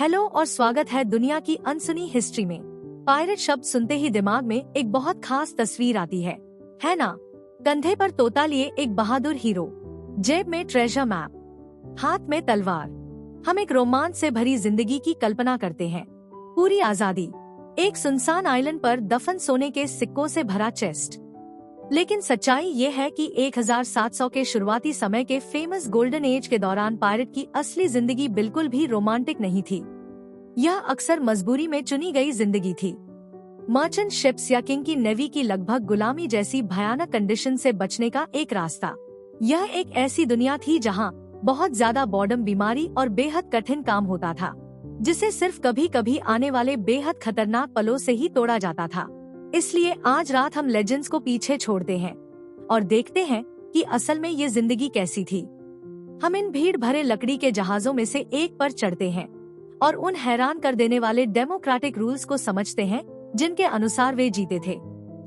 Hello और स्वागत है दुनिया की अनसुनी हिस्ट्री में। पायरेट शब्द सुनते ही दिमाग में एक बहुत खास तस्वीर आती है ना? कंधे पर तोता लिए एक बहादुर हीरो, जेब में ट्रेजर मैप, हाथ में तलवार। हम एक रोमांच से भरी जिंदगी की कल्पना करते हैं। पूरी आजादी, एक सुनसान आइलैंड पर दफन सोने के सिक्कों से भरा चेस्ट। लेकिन सच्चाई ये है कि 1700 के शुरुआती समय के फेमस गोल्डन एज के दौरान पायरेट की असली जिंदगी बिल्कुल भी रोमांटिक नहीं थी। यह अक्सर मजबूरी में चुनी गई जिंदगी थी। मर्चेंट शिप्स या किंग की नेवी की लगभग गुलामी जैसी भयानक कंडीशन से बचने का एक रास्ता। यह एक ऐसी दुनिया थी जहां बहुत ज्यादा बॉर्डम, बीमारी और बेहद कठिन काम होता था, जिसे सिर्फ कभी कभी आने वाले बेहद खतरनाक पलों से ही तोड़ा जाता था। इसलिए आज रात हम लेजेंड्स को पीछे छोड़ते हैं और देखते हैं कि असल में ये जिंदगी कैसी थी। हम इन भीड़ भरे लकड़ी के जहाजों में से एक पर चढ़ते हैं और उन हैरान कर देने वाले डेमोक्रेटिक रूल्स को समझते हैं जिनके अनुसार वे जीते थे।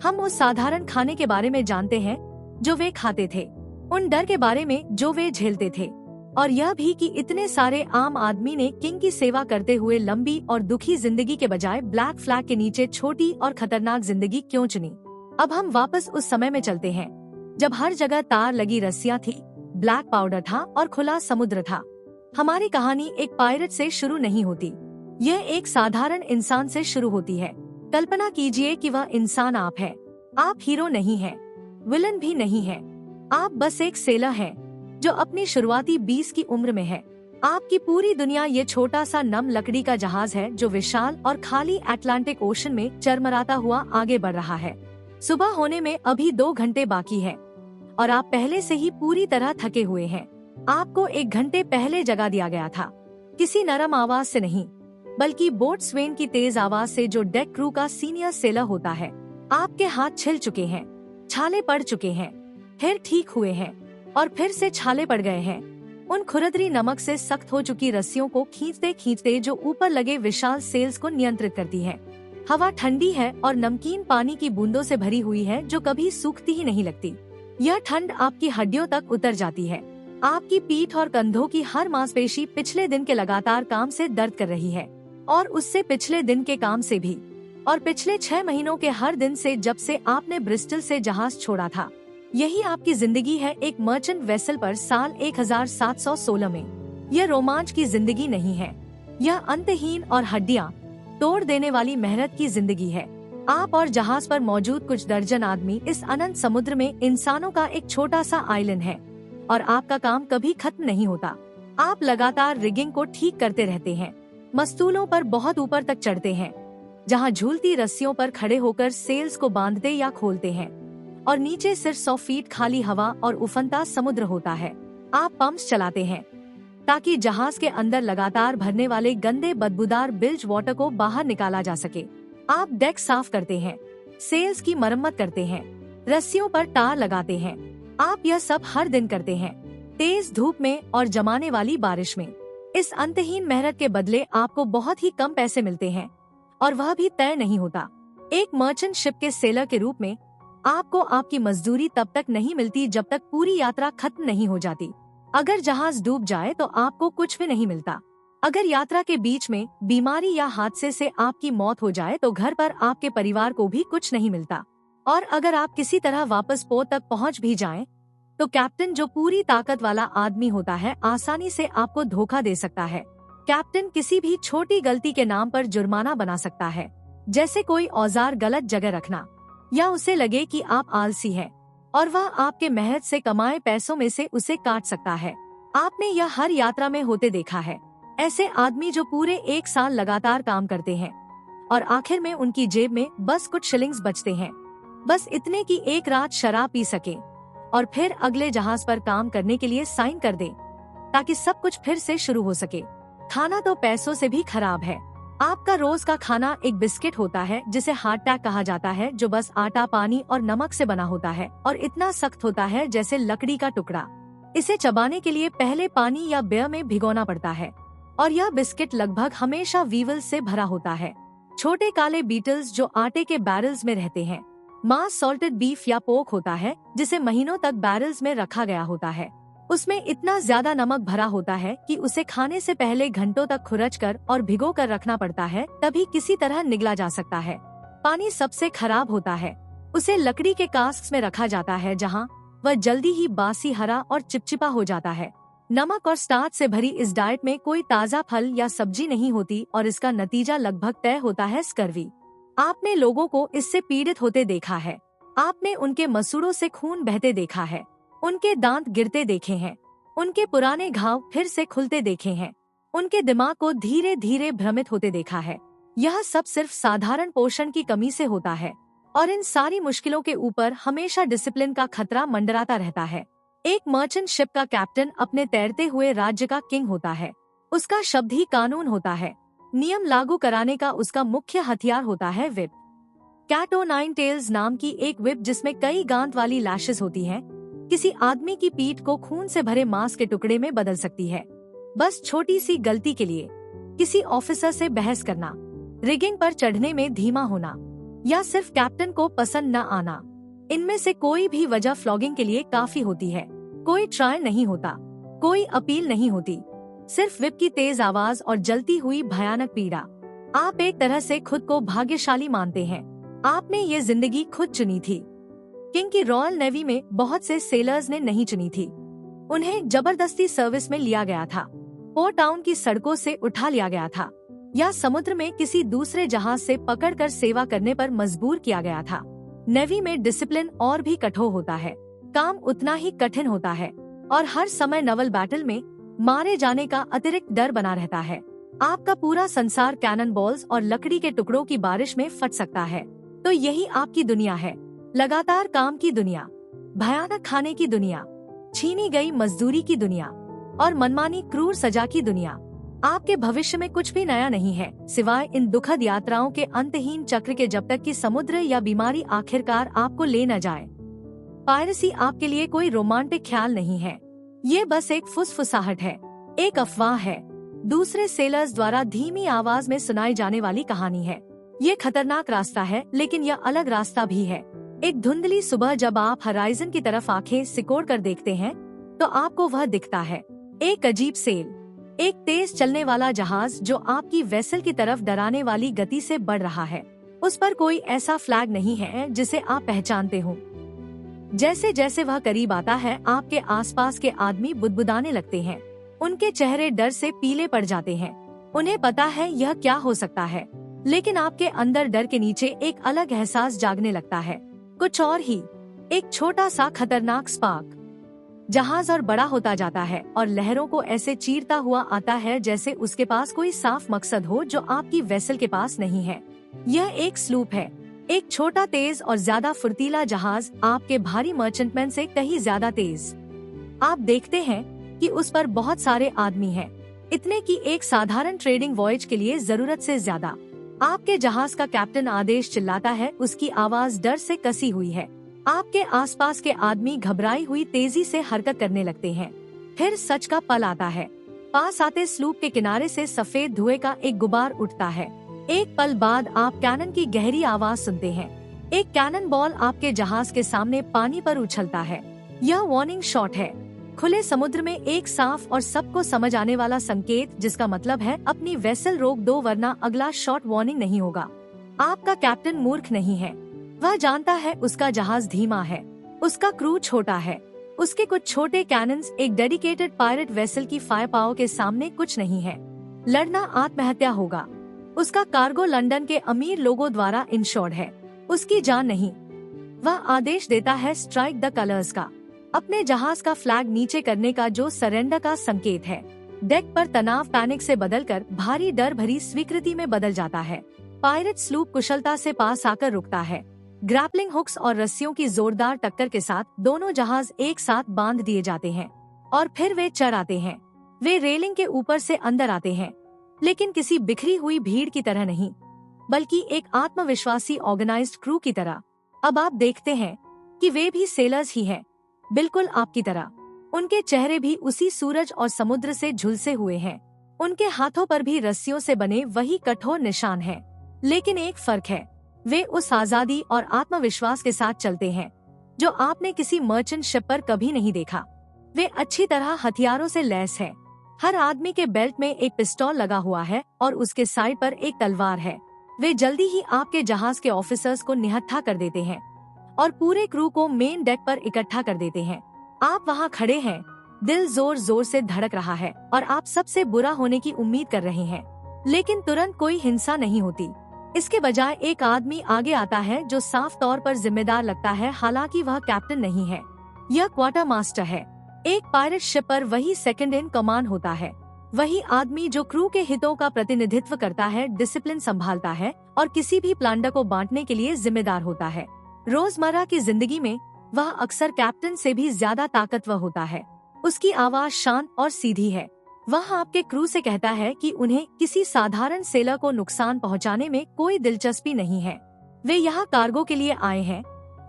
हम उस साधारण खाने के बारे में जानते हैं जो वे खाते थे, उन डर के बारे में जो वे झेलते थे, और यह भी कि इतने सारे आम आदमी ने किंग की सेवा करते हुए लंबी और दुखी जिंदगी के बजाय ब्लैक फ्लैग के नीचे छोटी और खतरनाक जिंदगी क्यों चुनी। अब हम वापस उस समय में चलते हैं जब हर जगह तार लगी रस्सियां थी, ब्लैक पाउडर था और खुला समुद्र था। हमारी कहानी एक पायरेट से शुरू नहीं होती, यह एक साधारण इंसान से शुरू होती है। कल्पना कीजिए कि वह इंसान आप है। आप हीरो नहीं है, विलन भी नहीं है, आप बस एक सेलर हैं जो अपनी शुरुआती 20 की उम्र में है। आपकी पूरी दुनिया ये छोटा सा नम लकड़ी का जहाज है जो विशाल और खाली अटलांटिक ओशन में चरमराता हुआ आगे बढ़ रहा है। सुबह होने में अभी 2 घंटे बाकी है और आप पहले से ही पूरी तरह थके हुए हैं। आपको 1 घंटे पहले जगा दिया गया था, किसी नरम आवाज से नहीं, बल्कि बोट्सवेन की तेज आवाज से, जो डेक क्रू का सीनियर सेलर होता है। आपके हाथ छिल चुके हैं, छाले पड़ चुके हैं, फिर ठीक हुए हैं और फिर से छाले पड़ गए हैं। उन खुरदरी नमक से सख्त हो चुकी रस्सियों को खींचते खींचते जो ऊपर लगे विशाल सेल्स को नियंत्रित करती है। हवा ठंडी है और नमकीन पानी की बूंदों से भरी हुई है जो कभी सूखती ही नहीं लगती। यह ठंड आपकी हड्डियों तक उतर जाती है। आपकी पीठ और कंधों की हर मांसपेशी पिछले दिन के लगातार काम से दर्द कर रही है, और उससे पिछले दिन के काम से भी, और पिछले 6 महीनों के हर दिन से, जब से आपने ब्रिस्टल से जहाज छोड़ा था। यही आपकी जिंदगी है एक मर्चेंट वेसल पर साल 1716 में। यह रोमांच की जिंदगी नहीं है, यह अंतहीन और हड्डियां तोड़ देने वाली मेहनत की जिंदगी है। आप और जहाज पर मौजूद कुछ दर्जन आदमी इस अनंत समुद्र में इंसानों का एक छोटा सा आइलैंड है, और आपका काम कभी खत्म नहीं होता। आप लगातार रिगिंग को ठीक करते रहते हैं, मस्तूलों पर बहुत ऊपर तक चढ़ते हैं, जहां झूलती रस्सियों पर खड़े होकर सेल्स को बांधते या खोलते हैं, और नीचे सिर्फ 100 फीट खाली हवा और उफनता समुद्र होता है। आप पंप्स चलाते हैं ताकि जहाज के अंदर लगातार भरने वाले गंदे बदबूदार बिल्ज वाटर को बाहर निकाला जा सके। आप डेक साफ करते हैं, सेल्स की मरम्मत करते हैं, रस्सियों पर तार लगाते हैं। आप यह सब हर दिन करते हैं, तेज धूप में और जमाने वाली बारिश में। इस अंतहीन मेहनत के बदले आपको बहुत ही कम पैसे मिलते हैं, और वह भी तय नहीं होता। एक मर्चेंट शिप के सेलर के रूप में आपको आपकी मजदूरी तब तक नहीं मिलती जब तक पूरी यात्रा खत्म नहीं हो जाती। अगर जहाज डूब जाए तो आपको कुछ भी नहीं मिलता। अगर यात्रा के बीच में बीमारी या हादसे से आपकी मौत हो जाए तो घर पर आपके परिवार को भी कुछ नहीं मिलता। और अगर आप किसी तरह वापस पोर्ट तक पहुंच भी जाएं, तो कैप्टन, जो पूरी ताकत वाला आदमी होता है, आसानी से आपको धोखा दे सकता है। कैप्टन किसी भी छोटी गलती के नाम पर जुर्माना बना सकता है, जैसे कोई औजार गलत जगह रखना, या उसे लगे कि आप आलसी हैं और वह आपके मेहनत से कमाए पैसों में से उसे काट सकता है। आपने यह हर यात्रा में होते देखा है। ऐसे आदमी जो पूरे 1 साल लगातार काम करते हैं और आखिर में उनकी जेब में बस कुछ शिलिंग्स बचते हैं, बस इतने की एक रात शराब पी सके और फिर अगले जहाज पर काम करने के लिए साइन कर दे, ताकि सब कुछ फिर से शुरू हो सके। खाना तो पैसों से भी खराब है। आपका रोज का खाना एक बिस्किट होता है जिसे हार्डटैक कहा जाता है, जो बस आटा, पानी और नमक से बना होता है और इतना सख्त होता है जैसे लकड़ी का टुकड़ा। इसे चबाने के लिए पहले पानी या बियर में भिगोना पड़ता है, और यह बिस्किट लगभग हमेशा वीवल्स से भरा होता है, छोटे काले बीटल्स जो आटे के बैरल्स में रहते हैं। मांस सॉल्टेड बीफ या पोर्क होता है जिसे महीनों तक बैरल्स में रखा गया होता है। उसमें इतना ज्यादा नमक भरा होता है कि उसे खाने से पहले घंटों तक खुरच कर और भिगो कर रखना पड़ता है, तभी किसी तरह निगला जा सकता है। पानी सबसे खराब होता है। उसे लकड़ी के कास्क में रखा जाता है जहाँ वह जल्दी ही बासी, हरा और चिपचिपा हो जाता है। नमक और स्टार्च से भरी इस डाइट में कोई ताज़ा फल या सब्जी नहीं होती और इसका नतीजा लगभग तय होता है स्कर्वी। आपने लोगों को इससे पीड़ित होते देखा है। आपने उनके मसूड़ों से खून बहते देखा है, उनके दांत गिरते देखे हैं, उनके पुराने घाव फिर से खुलते देखे हैं, उनके दिमाग को धीरे धीरे भ्रमित होते देखा है। यह सब सिर्फ साधारण पोषण की कमी से होता है और इन सारी मुश्किलों के ऊपर हमेशा डिसिप्लिन का खतरा मंडराता रहता है। एक मर्चेंट शिप का कैप्टन अपने तैरते हुए राज्य का किंग होता है। उसका शब्द ही कानून होता है। नियम लागू कराने का उसका मुख्य हथियार होता है विप। कैट ओ नाइन टेल्स नाम की एक विप जिसमें कई गांठ वाली लैशेस होती हैं, किसी आदमी की पीठ को खून से भरे मांस के टुकड़े में बदल सकती है। बस छोटी सी गलती के लिए किसी ऑफिसर से बहस करना, रिगिंग पर चढ़ने में धीमा होना या सिर्फ कैप्टन को पसंद न आना, इनमें से कोई भी वजह फ्लॉगिंग के लिए काफी होती है। कोई ट्रायल नहीं होता, कोई अपील नहीं होती, सिर्फ विप की तेज आवाज और जलती हुई भयानक पीड़ा। आप एक तरह से खुद को भाग्यशाली मानते हैं। आपने ये जिंदगी खुद चुनी थी। किंग की रॉयल नेवी में बहुत से सेलर्स ने नहीं चुनी थी। उन्हें जबरदस्ती सर्विस में लिया गया था, पोर्ट टाउन की सड़कों से उठा लिया गया था या समुद्र में किसी दूसरे जहाज से पकड़कर सेवा करने पर मजबूर किया गया था। नेवी में डिसिप्लिन और भी कठोर होता है, काम उतना ही कठिन होता है और हर समय नवल बैटल में मारे जाने का अतिरिक्त डर बना रहता है। आपका पूरा संसार कैनन बॉल्स और लकड़ी के टुकड़ों की बारिश में फट सकता है। तो यही आपकी दुनिया है, लगातार काम की दुनिया, भयानक खाने की दुनिया, छीनी गई मजदूरी की दुनिया और मनमानी क्रूर सजा की दुनिया। आपके भविष्य में कुछ भी नया नहीं है, सिवाय इन दुखद यात्राओं के अंतहीन चक्र के, जब तक कि समुद्र या बीमारी आखिरकार आपको ले न जाए। पायरेसी आपके लिए कोई रोमांटिक ख्याल नहीं है, ये बस एक फुसफुसाहट है, एक अफवाह है, दूसरे सेलर्स द्वारा धीमी आवाज में सुनाई जाने वाली कहानी है। ये खतरनाक रास्ता है, लेकिन यह अलग रास्ता भी है। एक धुंधली सुबह जब आप हराइजन की तरफ आंखें सिकोड़ कर देखते हैं, तो आपको वह दिखता है, एक अजीब सेल, एक तेज चलने वाला जहाज जो आपकी वेसल की तरफ डराने वाली गति से बढ़ रहा है। उस पर कोई ऐसा फ्लैग नहीं है जिसे आप पहचानते हो। जैसे जैसे वह करीब आता है, आपके आसपास के आदमी बुदबुदाने लगते हैं। उनके चेहरे डर से पीले पड़ जाते हैं। उन्हें पता है यह क्या हो सकता है, लेकिन आपके अंदर डर के नीचे एक अलग एहसास जागने लगता है, कुछ और ही, एक छोटा सा खतरनाक स्पार्क। जहाज और बड़ा होता जाता है और लहरों को ऐसे चीरता हुआ आता है जैसे उसके पास कोई साफ मकसद हो जो आपकी वेसल के पास नहीं है। यह एक स्लूप है, एक छोटा, तेज और ज्यादा फुर्तीला जहाज, आपके भारी मर्चेंटमैन से कहीं ज्यादा तेज। आप देखते हैं कि उस पर बहुत सारे आदमी हैं, इतने कि एक साधारण ट्रेडिंग वॉयज के लिए जरूरत से ज्यादा। आपके जहाज का कैप्टन आदेश चिल्लाता है, उसकी आवाज डर से कसी हुई है। आपके आसपास के आदमी घबराई हुई तेजी से हरकत करने लगते हैं। फिर सच का पल आता है। पास आते स्लूप के किनारे से सफेद धुएं का एक गुबार उठता है। एक पल बाद आप कैनन की गहरी आवाज सुनते हैं। एक कैनन बॉल आपके जहाज के सामने पानी पर उछलता है। यह वार्निंग शॉट है, खुले समुद्र में एक साफ और सबको समझ आने वाला संकेत, जिसका मतलब है अपनी वेसल रोक दो वरना अगला शॉट वार्निंग नहीं होगा। आपका कैप्टन मूर्ख नहीं है, वह जानता है उसका जहाज धीमा है, उसका क्रू छोटा है, उसके कुछ छोटे कैनन्स एक डेडिकेटेड पायरेट वेसल की फायर पावर के सामने कुछ नहीं है। लड़ना आत्महत्या होगा। उसका कार्गो लंदन के अमीर लोगों द्वारा इंश्योर्ड है, उसकी जान नहीं। वह आदेश देता है स्ट्राइक द कलर्स का, अपने जहाज का फ्लैग नीचे करने का, जो सरेंडर का संकेत है। डेक पर तनाव पैनिक से बदलकर भारी डर भरी स्वीकृति में बदल जाता है। पायरेट स्लूप कुशलता से पास आकर रुकता है। ग्रैपलिंग हुक्स और रस्सियों की जोरदार टक्कर के साथ दोनों जहाज एक साथ बांध दिए जाते हैं और फिर वे चढ़ आते हैं। वे रेलिंग के ऊपर से अंदर आते हैं, लेकिन किसी बिखरी हुई भीड़ की तरह नहीं, बल्कि एक आत्मविश्वासी ऑर्गेनाइज्ड क्रू की तरह। अब आप देखते हैं कि वे भी सेलर्स ही हैं, बिल्कुल आपकी तरह। उनके चेहरे भी उसी सूरज और समुद्र से झुलसे हुए हैं। उनके हाथों पर भी रस्सियों से बने वही कठोर निशान हैं। लेकिन एक फर्क है, वे उस आजादी और आत्मविश्वास के साथ चलते हैं जो आपने किसी मर्चेंट शिप पर कभी नहीं देखा। वे अच्छी तरह हथियारों से लैस है। हर आदमी के बेल्ट में एक पिस्तौल लगा हुआ है और उसके साइड पर एक तलवार है। वे जल्दी ही आपके जहाज के ऑफिसर्स को निहत्था कर देते हैं और पूरे क्रू को मेन डेक पर इकट्ठा कर देते हैं। आप वहाँ खड़े हैं, दिल जोर जोर से धड़क रहा है और आप सबसे बुरा होने की उम्मीद कर रहे हैं, लेकिन तुरंत कोई हिंसा नहीं होती। इसके बजाय एक आदमी आगे आता है जो साफ तौर पर जिम्मेदार लगता है, हालांकि वह कैप्टन नहीं है, यह क्वार्टर मास्टर है। एक पायरेट शिप पर वही सेकंड इन कमांड होता है, वही आदमी जो क्रू के हितों का प्रतिनिधित्व करता है, डिसिप्लिन संभालता है और किसी भी प्लांडर को बांटने के लिए जिम्मेदार होता है। रोजमर्रा की जिंदगी में वह अक्सर कैप्टन से भी ज्यादा ताकतवर होता है। उसकी आवाज शांत और सीधी है। वह आपके क्रू से कहता है कि उन्हें किसी साधारण सेलर को नुकसान पहुंचाने में कोई दिलचस्पी नहीं है। वे यहाँ कार्गो के लिए आए हैं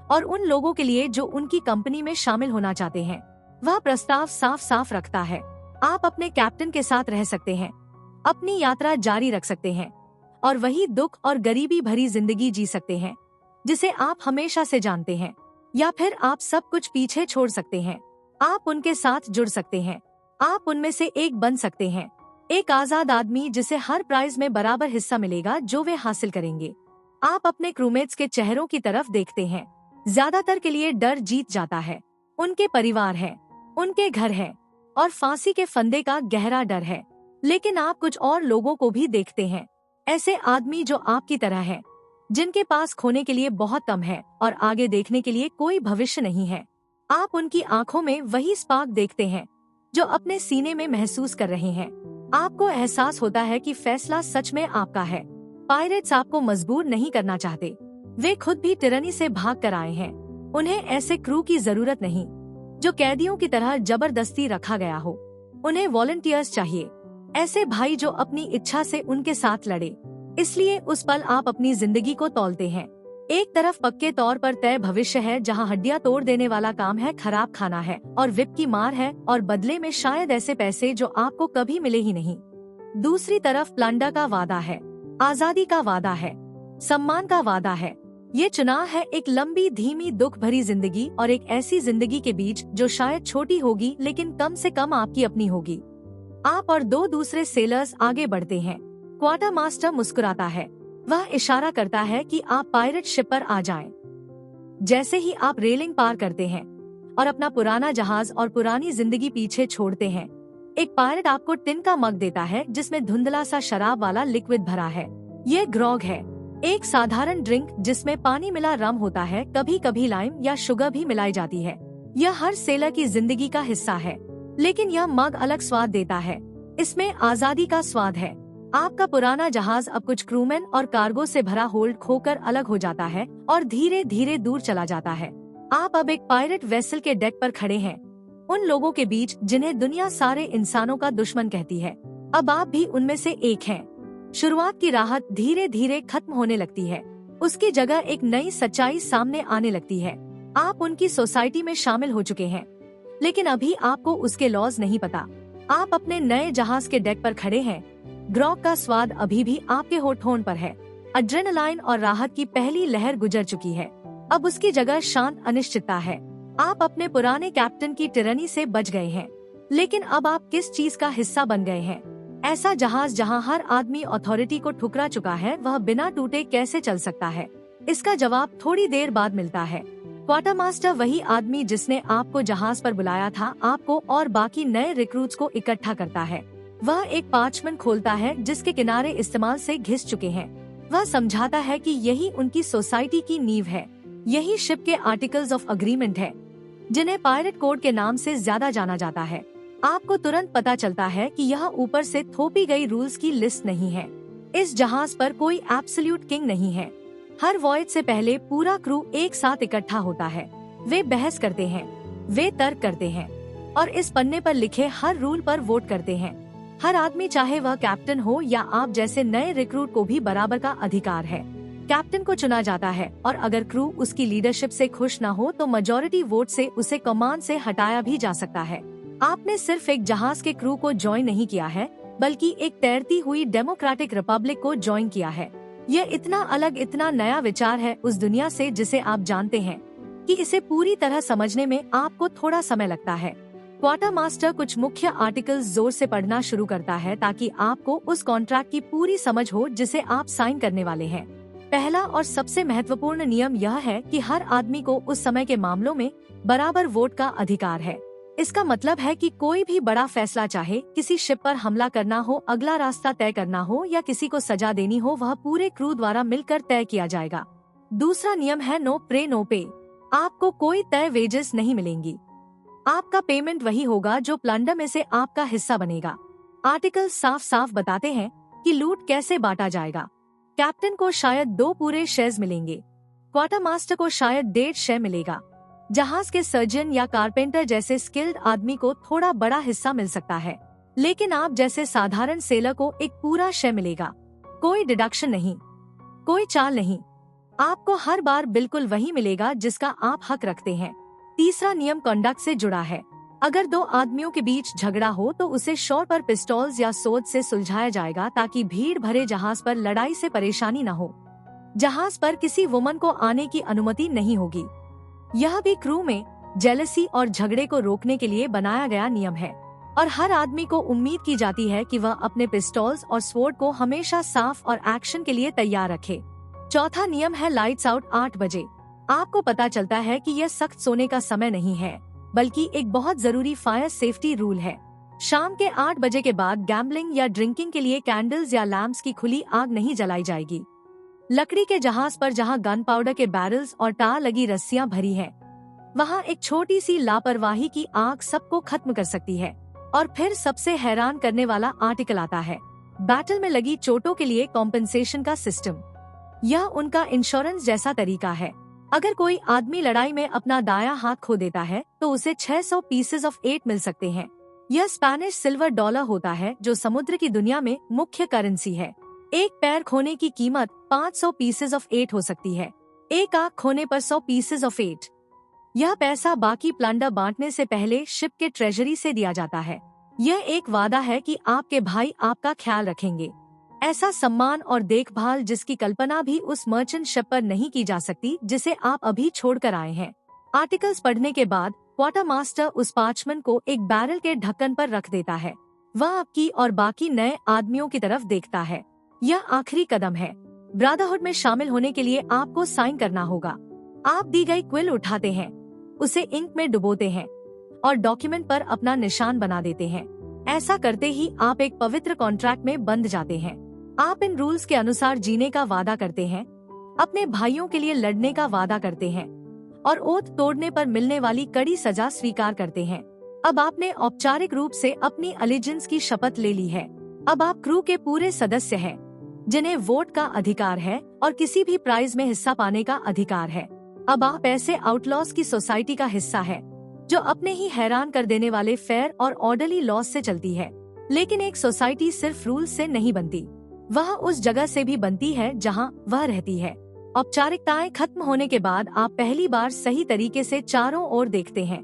और उन लोगों के लिए जो उनकी कंपनी में शामिल होना चाहते हैं। वह प्रस्ताव साफ साफ रखता है, आप अपने कैप्टन के साथ रह सकते हैं, अपनी यात्रा जारी रख सकते हैं और वही दुख और गरीबी भरी जिंदगी जी सकते हैं जिसे आप हमेशा से जानते हैं, या फिर आप सब कुछ पीछे छोड़ सकते हैं। आप उनके साथ जुड़ सकते हैं, आप उनमें से एक बन सकते हैं, एक आजाद आदमी जिसे हर प्राइज में बराबर हिस्सा मिलेगा जो वे हासिल करेंगे। आप अपने क्रूमेट्स के चेहरों की तरफ देखते हैं। ज्यादातर के लिए डर जीत जाता है। उनके परिवार है, उनके घर है और फांसी के फंदे का गहरा डर है। लेकिन आप कुछ और लोगों को भी देखते हैं, ऐसे आदमी जो आपकी तरह है, जिनके पास खोने के लिए बहुत कम है और आगे देखने के लिए कोई भविष्य नहीं है। आप उनकी आंखों में वही स्पार्क देखते हैं जो अपने सीने में महसूस कर रहे हैं। आपको एहसास होता है कि फैसला सच में आपका है। पायरेट्स आपको मजबूर नहीं करना चाहते, वे खुद भी टिरनी से भाग कर आए हैं। उन्हें ऐसे क्रू की जरूरत नहीं जो कैदियों की तरह जबरदस्ती रखा गया हो। उन्हें वॉलंटियर्स चाहिए, ऐसे भाई जो अपनी इच्छा से उनके साथ लड़े। इसलिए उस पल आप अपनी जिंदगी को तौलते हैं। एक तरफ पक्के तौर पर तय भविष्य है जहां हड्डियां तोड़ देने वाला काम है, खराब खाना है और विप की मार है और बदले में शायद ऐसे पैसे जो आपको कभी मिले ही नहीं। दूसरी तरफ प्लंडर का वादा है, आजादी का वादा है, सम्मान का वादा है। ये चुनाव है एक लंबी धीमी दुख भरी जिंदगी और एक ऐसी जिंदगी के बीच जो शायद छोटी होगी लेकिन कम से कम आपकी अपनी होगी। आप और दो दूसरे सेलर्स आगे बढ़ते हैं। क्वार्टर मास्टर मुस्कुराता है, वह इशारा करता है कि आप पायरेट शिप पर आ जाएं। जैसे ही आप रेलिंग पार करते हैं और अपना पुराना जहाज और पुरानी जिंदगी पीछे छोड़ते हैं, एक पायरेट आपको टिन का मग देता है जिसमें धुंधला सा शराब वाला लिक्विड भरा है। ये ग्रॉग है, एक साधारण ड्रिंक जिसमें पानी मिला रम होता है, कभी कभी लाइम या शुगर भी मिलाई जाती है। यह हर सेलर की जिंदगी का हिस्सा है, लेकिन यह मग अलग स्वाद देता है। इसमें आजादी का स्वाद है। आपका पुराना जहाज अब कुछ क्रूमैन और कार्गो से भरा होल्ड खोकर अलग हो जाता है और धीरे धीरे दूर चला जाता है। आप अब एक पायरेट वेसल के डेक पर खड़े हैं, उन लोगों के बीच जिन्हें दुनिया सारे इंसानों का दुश्मन कहती है। अब आप भी उनमें से एक हैं। शुरुआत की राहत धीरे धीरे खत्म होने लगती है, उसकी जगह एक नई सच्चाई सामने आने लगती है। आप उनकी सोसाइटी में शामिल हो चुके हैं, लेकिन अभी आपको उसके लॉज नहीं पता। आप अपने नए जहाज के डेक पर खड़े हैं। ग्रॉग का स्वाद अभी भी आपके होठों पर है। एड्रेनालाइन और राहत की पहली लहर गुजर चुकी है, अब उसकी जगह शांत अनिश्चितता है। आप अपने पुराने कैप्टन की टिरनी से बच गए हैं, लेकिन अब आप किस चीज का हिस्सा बन गए हैं? ऐसा जहाज जहां हर आदमी अथॉरिटी को ठुकरा चुका है, वह बिना टूटे कैसे चल सकता है? इसका जवाब थोड़ी देर बाद मिलता है। क्वार्टर मास्टर वही आदमी जिसने आपको जहाज पर बुलाया था, आपको और बाकी नए रिक्रूट्स को इकट्ठा करता है। वह एक पार्चमेंट खोलता है जिसके किनारे इस्तेमाल से घिस चुके हैं। वह समझाता है कि यही उनकी सोसाइटी की नींव है, यही शिप के आर्टिकल्स ऑफ अग्रीमेंट है, जिन्हें पायरेट कोड के नाम से ज्यादा जाना जाता है। आपको तुरंत पता चलता है कि यह ऊपर से थोपी गई रूल्स की लिस्ट नहीं है। इस जहाज पर कोई एब्सोल्यूट किंग नहीं है। हर वॉयज से पहले पूरा क्रू एक साथ इकट्ठा होता है। वे बहस करते हैं, वे तर्क करते हैं और इस पन्ने पर लिखे हर रूल पर वोट करते हैं। हर आदमी, चाहे वह कैप्टन हो या आप जैसे नए रिक्रूट, को भी बराबर का अधिकार है। कैप्टन को चुना जाता है और अगर क्रू उसकी लीडरशिप से खुश न हो तो मेजॉरिटी वोट से उसे कमान से हटाया भी जा सकता है। आपने सिर्फ एक जहाज के क्रू को ज्वाइन नहीं किया है, बल्कि एक तैरती हुई डेमोक्रेटिक रिपब्लिक को ज्वाइन किया है। यह इतना अलग, इतना नया विचार है उस दुनिया से जिसे आप जानते हैं कि इसे पूरी तरह समझने में आपको थोड़ा समय लगता है। क्वार्टर मास्टर कुछ मुख्य आर्टिकल्स जोर से पढ़ना शुरू करता है ताकि आपको उस कॉन्ट्रैक्ट की पूरी समझ हो जिसे आप साइन करने वाले हैं। पहला और सबसे महत्वपूर्ण नियम यह है कि हर आदमी को उस समय के मामलों में बराबर वोट का अधिकार है। इसका मतलब है कि कोई भी बड़ा फैसला, चाहे किसी शिप पर हमला करना हो, अगला रास्ता तय करना हो या किसी को सजा देनी हो, वह पूरे क्रू द्वारा मिलकर तय किया जाएगा। दूसरा नियम है नो प्रे नो पे। आपको कोई तय वेजेस नहीं मिलेंगी। आपका पेमेंट वही होगा जो प्लंडर में से आपका हिस्सा बनेगा। आर्टिकल साफ साफ बताते हैं कि लूट कैसे बांटा जाएगा। कैप्टन को शायद 2 पूरे शेयर्स मिलेंगे, क्वार्टर मास्टर को शायद 1.5 शेयर मिलेगा, जहाज के सर्जन या कारपेंटर जैसे स्किल्ड आदमी को थोड़ा बड़ा हिस्सा मिल सकता है, लेकिन आप जैसे साधारण सेलर को एक पूरा शेयर मिलेगा। कोई डिडक्शन नहीं, कोई चाल नहीं, आपको हर बार बिल्कुल वही मिलेगा जिसका आप हक रखते हैं। तीसरा नियम कंडक्ट से जुड़ा है। अगर 2 आदमियों के बीच झगड़ा हो तो उसे शोर पर पिस्टॉल्स या सोच से सुलझाया जाएगा ताकि भीड़ भरे जहाज पर लड़ाई से परेशानी न हो। जहाज पर किसी वुमन को आने की अनुमति नहीं होगी। यह भी क्रू में जेलसी और झगड़े को रोकने के लिए बनाया गया नियम है और हर आदमी को उम्मीद की जाती है कि वह अपने पिस्टॉल्स और स्वॉर्ड को हमेशा साफ और एक्शन के लिए तैयार रखे। चौथा नियम है लाइट्स आउट 8 बजे। आपको पता चलता है कि यह सख्त सोने का समय नहीं है, बल्कि एक बहुत जरूरी फायर सेफ्टी रूल है। शाम के 8 बजे के बाद गैम्बलिंग या ड्रिंकिंग के लिए कैंडल्स या लैम्प्स की खुली आग नहीं जलाई जाएगी। लकड़ी के जहाज पर जहां गन पाउडर के बैरल्स और टार लगी रस्सियां भरी हैं, वहां एक छोटी सी लापरवाही की आग सबको खत्म कर सकती है। और फिर सबसे हैरान करने वाला आर्टिकल आता है, बैटल में लगी चोटों के लिए कॉम्पेंसेशन का सिस्टम। यह उनका इंश्योरेंस जैसा तरीका है। अगर कोई आदमी लड़ाई में अपना दायां हाथ खो देता है तो उसे 600 पीसेस ऑफ 8 मिल सकते हैं। यह स्पेनिश सिल्वर डॉलर होता है जो समुद्र की दुनिया में मुख्य करेंसी है। एक पैर खोने की कीमत 500 पीसेस ऑफ 8 हो सकती है। एक आंख खोने पर 100 पीसेस ऑफ 8। यह पैसा बाकी प्लंडर बांटने से पहले शिप के ट्रेजरी से दिया जाता है। यह एक वादा है कि आपके भाई आपका ख्याल रखेंगे। ऐसा सम्मान और देखभाल जिसकी कल्पना भी उस मर्चेंट शिप पर नहीं की जा सकती जिसे आप अभी छोड़कर आए हैं। आर्टिकल्स पढ़ने के बाद क्वार्टर मास्टर उस पार्चमेंट को एक बैरल के ढक्कन पर रख देता है। वह आपकी और बाकी नए आदमियों की तरफ देखता है। यह आखिरी कदम है। ब्रदरहुड में शामिल होने के लिए आपको साइन करना होगा। आप दी गई क्विल उठाते हैं, उसे इंक में डुबोते हैं और डॉक्यूमेंट पर अपना निशान बना देते हैं। ऐसा करते ही आप एक पवित्र कॉन्ट्रैक्ट में बंध जाते हैं। आप इन रूल्स के अनुसार जीने का वादा करते हैं, अपने भाइयों के लिए लड़ने का वादा करते हैं और ओथ तोड़ने पर मिलने वाली कड़ी सजा स्वीकार करते हैं। अब आपने औपचारिक रूप से अपनी अलिजेंस की शपथ ले ली है। अब आप क्रू के पूरे सदस्य हैं, जिन्हें वोट का अधिकार है और किसी भी प्राइज में हिस्सा पाने का अधिकार है। अब आप ऐसे आउटलॉस की सोसाइटी का हिस्सा है जो अपने ही हैरान कर देने वाले फेयर और ऑर्डरली लॉस से चलती है। लेकिन एक सोसाइटी सिर्फ रूल्स से नहीं बनती, वह उस जगह से भी बनती है जहां वह रहती है। औपचारिकताएं खत्म होने के बाद आप पहली बार सही तरीके से चारों ओर देखते हैं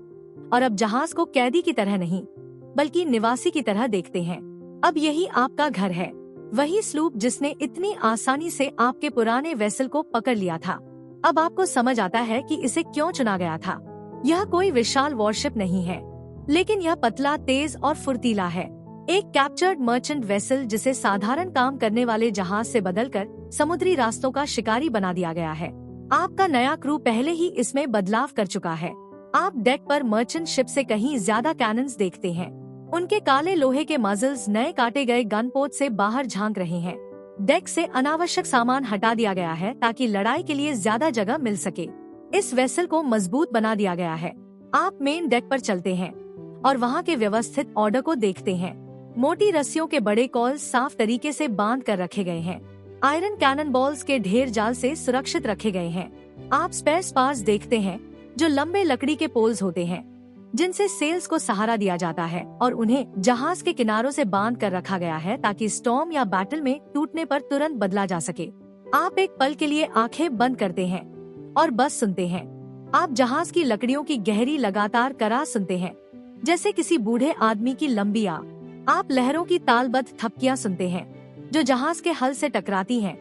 और अब जहाज को कैदी की तरह नहीं बल्कि निवासी की तरह देखते हैं। अब यही आपका घर है, वही स्लूप जिसने इतनी आसानी से आपके पुराने वेसल को पकड़ लिया था। अब आपको समझ आता है कि इसे क्यों चुना गया था। यह कोई विशाल वॉरशिप नहीं है, लेकिन यह पतला, तेज और फुर्तीला है। एक कैप्चर्ड मर्चेंट वेसल जिसे साधारण काम करने वाले जहाज से बदलकर समुद्री रास्तों का शिकारी बना दिया गया है। आपका नया क्रू पहले ही इसमें बदलाव कर चुका है। आप डेक पर मर्चेंट शिप से कहीं ज्यादा कैनन्स देखते हैं। उनके काले लोहे के मजल्स नए काटे गए गन पोत से बाहर झांक रहे हैं। डेक से अनावश्यक सामान हटा दिया गया है ताकि लड़ाई के लिए ज्यादा जगह मिल सके। इस वेसल को मजबूत बना दिया गया है। आप मेन डेक पर चलते हैं और वहाँ के व्यवस्थित ऑर्डर को देखते हैं। मोटी रस्सियों के बड़े कॉल साफ तरीके से बांध कर रखे गए हैं। आयरन कैनन बॉल्स के ढेर जाल से सुरक्षित रखे गए हैं। आप स्पेयर स्पार्स देखते हैं जो लंबे लकड़ी के पोल्स होते हैं जिनसे सेल्स को सहारा दिया जाता है और उन्हें जहाज के किनारों से बांध कर रखा गया है ताकि स्टॉर्म या बैटल में टूटने पर तुरंत बदला जा सके। आप एक पल के लिए आंखें बंद करते हैं और बस सुनते हैं। आप जहाज की लकड़ियों की गहरी लगातार करार सुनते हैं, जैसे किसी बूढ़े आदमी की लंबी आ। आप लहरों की तालबद्ध थपकियां सुनते हैं जो जहाज के हल से टकराती हैं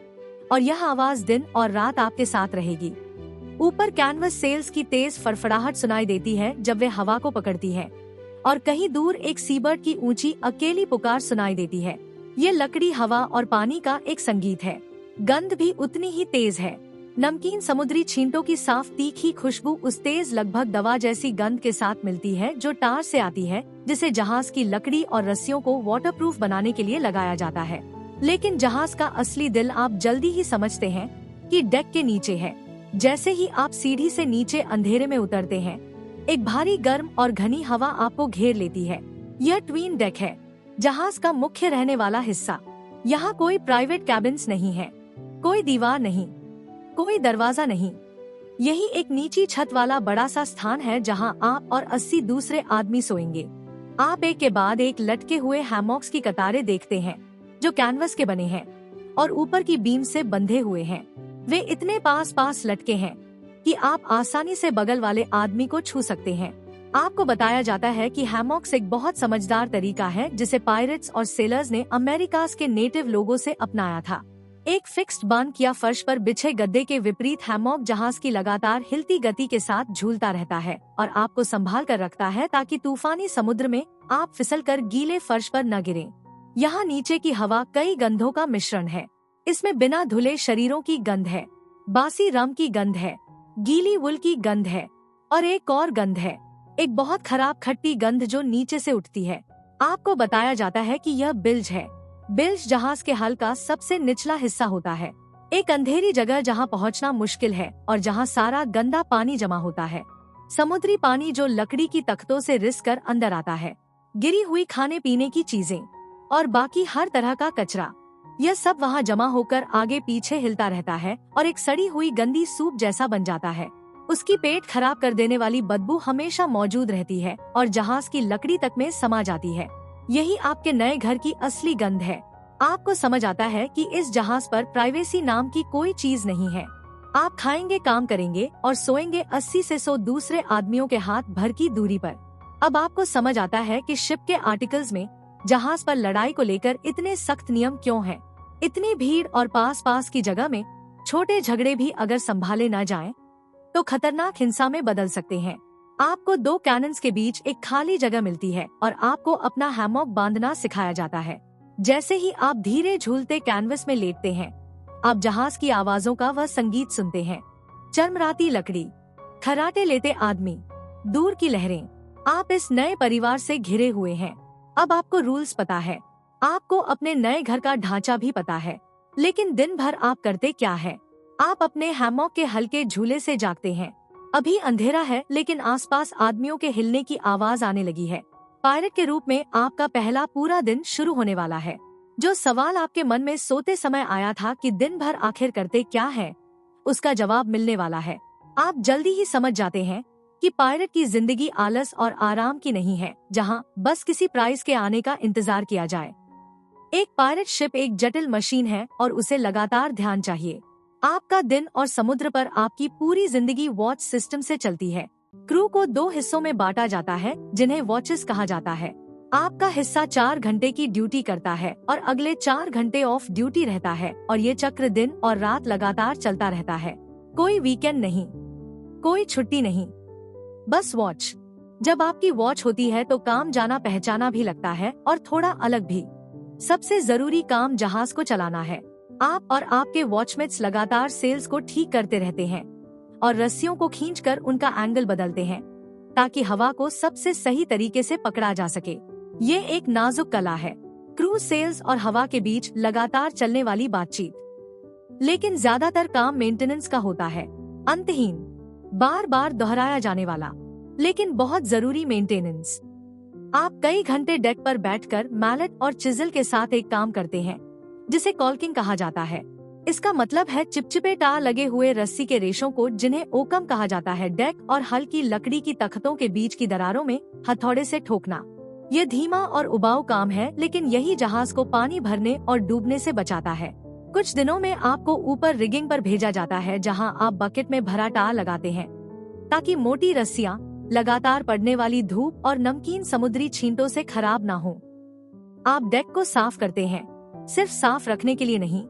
और यह आवाज दिन और रात आपके साथ रहेगी। ऊपर कैनवस सेल्स की तेज फड़फड़ाहट सुनाई देती है जब वे हवा को पकड़ती हैं और कहीं दूर एक सीबर्ड की ऊंची अकेली पुकार सुनाई देती है। ये लकड़ी, हवा और पानी का एक संगीत है। गंध भी उतनी ही तेज है। नमकीन समुद्री छींटों की साफ तीखी खुशबू उस तेज, लगभग दवा जैसी गंध के साथ मिलती है जो टार से आती है, जिसे जहाज की लकड़ी और रस्सियों को वाटरप्रूफ बनाने के लिए लगाया जाता है। लेकिन जहाज का असली दिल आप जल्दी ही समझते हैं कि डेक के नीचे है। जैसे ही आप सीढ़ी से नीचे अंधेरे में उतरते हैं, एक भारी, गर्म और घनी हवा आपको घेर लेती है। यह ट्विन डेक है, जहाज का मुख्य रहने वाला हिस्सा। यहाँ कोई प्राइवेट कैबिन्स नहीं है, कोई दीवार नहीं, कोई दरवाजा नहीं। यही एक नीची छत वाला बड़ा सा स्थान है जहाँ आप और 80 दूसरे आदमी सोएंगे। आप एक के बाद एक लटके हुए हैमॉक्स की कतारें देखते हैं जो कैनवस के बने हैं और ऊपर की बीम से बंधे हुए हैं। वे इतने पास पास लटके हैं कि आप आसानी से बगल वाले आदमी को छू सकते हैं। आपको बताया जाता है कि हैमॉक्स एक बहुत समझदार तरीका है जिसे पायरेट्स और सेलर्स ने अमेरिकास के नेटिव लोगों से अपनाया था। एक फिक्स्ड बांध किया फर्श पर बिछे गद्दे के विपरीत हैमॉक जहाज की लगातार हिलती गति के साथ झूलता रहता है और आपको संभाल कर रखता है ताकि तूफानी समुद्र में आप फिसलकर गीले फर्श पर न गिरें। यहाँ नीचे की हवा कई गंधों का मिश्रण है। इसमें बिना धुले शरीरों की गंध है, बासी रम की गंध है, गीली वुल की गंध है और एक और गंध है, एक बहुत खराब खट्टी गंध जो नीचे से उठती है। आपको बताया जाता है कि यह बिल्ज है। बिल्ज जहाज के हल का सबसे निचला हिस्सा होता है, एक अंधेरी जगह जहां पहुंचना मुश्किल है और जहां सारा गंदा पानी जमा होता है। समुद्री पानी जो लकड़ी की तख्तों से रिस कर अंदर आता है, गिरी हुई खाने पीने की चीजें और बाकी हर तरह का कचरा, यह सब वहां जमा होकर आगे पीछे हिलता रहता है और एक सड़ी हुई गंदी सूप जैसा बन जाता है। उसकी पेट खराब कर देने वाली बदबू हमेशा मौजूद रहती है और जहाज की लकड़ी तक में समा जाती है। यही आपके नए घर की असली गंध है। आपको समझ आता है कि इस जहाज पर प्राइवेसी नाम की कोई चीज नहीं है। आप खाएंगे, काम करेंगे और सोएंगे 80 से 100 दूसरे आदमियों के हाथ भर की दूरी पर। अब आपको समझ आता है कि शिप के आर्टिकल्स में जहाज पर लड़ाई को लेकर इतने सख्त नियम क्यों हैं। इतनी भीड़ और पास पास की जगह में छोटे झगड़े भी अगर संभाले न जाएं, तो खतरनाक हिंसा में बदल सकते हैं। आपको 2 कैनन्स के बीच एक खाली जगह मिलती है और आपको अपना हैमॉक बांधना सिखाया जाता है। जैसे ही आप धीरे झूलते कैनवस में लेटते हैं, आप जहाज की आवाजों का वह संगीत सुनते हैं। चरमराती लकड़ी, खराटे लेते आदमी, दूर की लहरें। आप इस नए परिवार से घिरे हुए हैं। अब आपको रूल्स पता है, आपको अपने नए घर का ढांचा भी पता है। लेकिन दिन भर आप करते क्या है? आप अपने हैमॉक के हल्के झूले से जागते हैं। अभी अंधेरा है लेकिन आसपास आदमियों के हिलने की आवाज आने लगी है। पायलट के रूप में आपका पहला पूरा दिन शुरू होने वाला है। जो सवाल आपके मन में सोते समय आया था कि दिन भर आखिर करते क्या है, उसका जवाब मिलने वाला है। आप जल्दी ही समझ जाते हैं कि पायलट की जिंदगी आलस और आराम की नहीं है, जहां बस किसी प्राइज के आने का इंतजार किया जाए। एक पायलट शिप एक जटिल मशीन है और उसे लगातार ध्यान चाहिए। आपका दिन और समुद्र पर आपकी पूरी जिंदगी वॉच सिस्टम से चलती है। क्रू को 2 हिस्सों में बांटा जाता है जिन्हें वॉचेस कहा जाता है। आपका हिस्सा 4 घंटे की ड्यूटी करता है और अगले 4 घंटे ऑफ ड्यूटी रहता है और ये चक्र दिन और रात लगातार चलता रहता है। कोई वीकेंड नहीं, कोई छुट्टी नहीं, बस वॉच। जब आपकी वॉच होती है तो काम जाना पहचाना भी लगता है और थोड़ा अलग भी। सबसे जरूरी काम जहाज को चलाना है। आप और आपके वॉचमेट्स लगातार सेल्स को ठीक करते रहते हैं और रस्सियों को खींचकर उनका एंगल बदलते हैं ताकि हवा को सबसे सही तरीके से पकड़ा जा सके। ये एक नाजुक कला है, क्रूज सेल्स और हवा के बीच लगातार चलने वाली बातचीत। लेकिन ज्यादातर काम मेंटेनेंस का होता है, अंतहीन, बार बार दोहराया जाने वाला, लेकिन बहुत जरूरी मेंटेनेंस। आप कई घंटे डेक पर बैठकर मैलेट और चिजल के साथ एक काम करते हैं जिसे कॉल्किंग कहा जाता है। इसका मतलब है चिपचिपे टार लगे हुए रस्सी के रेशों को, जिन्हें ओकम कहा जाता है, डेक और हल्की लकड़ी की तख्तों के बीच की दरारों में हथौड़े से ठोकना। यह धीमा और उबाऊ काम है, लेकिन यही जहाज को पानी भरने और डूबने से बचाता है। कुछ दिनों में आपको ऊपर रिगिंग पर भेजा जाता है जहां आप बकेट में भरा टार लगाते हैं ताकि मोटी रस्सियां लगातार पड़ने वाली धूप और नमकीन समुद्री छींटों से खराब ना हो। आप डेक को साफ करते हैं, सिर्फ साफ रखने के लिए नहीं,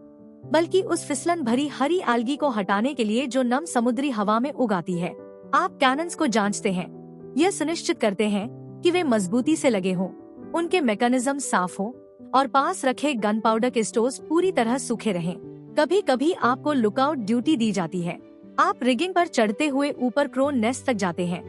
बल्कि उस फिसलन भरी हरी एल्गी को हटाने के लिए जो नम समुद्री हवा में उगाती है। आप कैनन्स को जांचते हैं, यह सुनिश्चित करते हैं कि वे मजबूती से लगे हों, उनके मैकेनिज्म साफ हो और पास रखे गन पाउडर के स्टोर्स पूरी तरह सूखे रहें। कभी कभी आपको लुकआउट ड्यूटी दी जाती है। आप रिगिंग पर चढ़ते हुए ऊपर क्रो नेस्ट तक जाते हैं,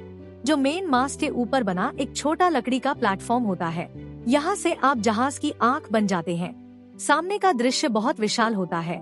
जो मेन मास्ट के ऊपर बना एक छोटा लकड़ी का प्लेटफॉर्म होता है। यहाँ से आप जहाज की आंख बन जाते हैं। सामने का दृश्य बहुत विशाल होता है,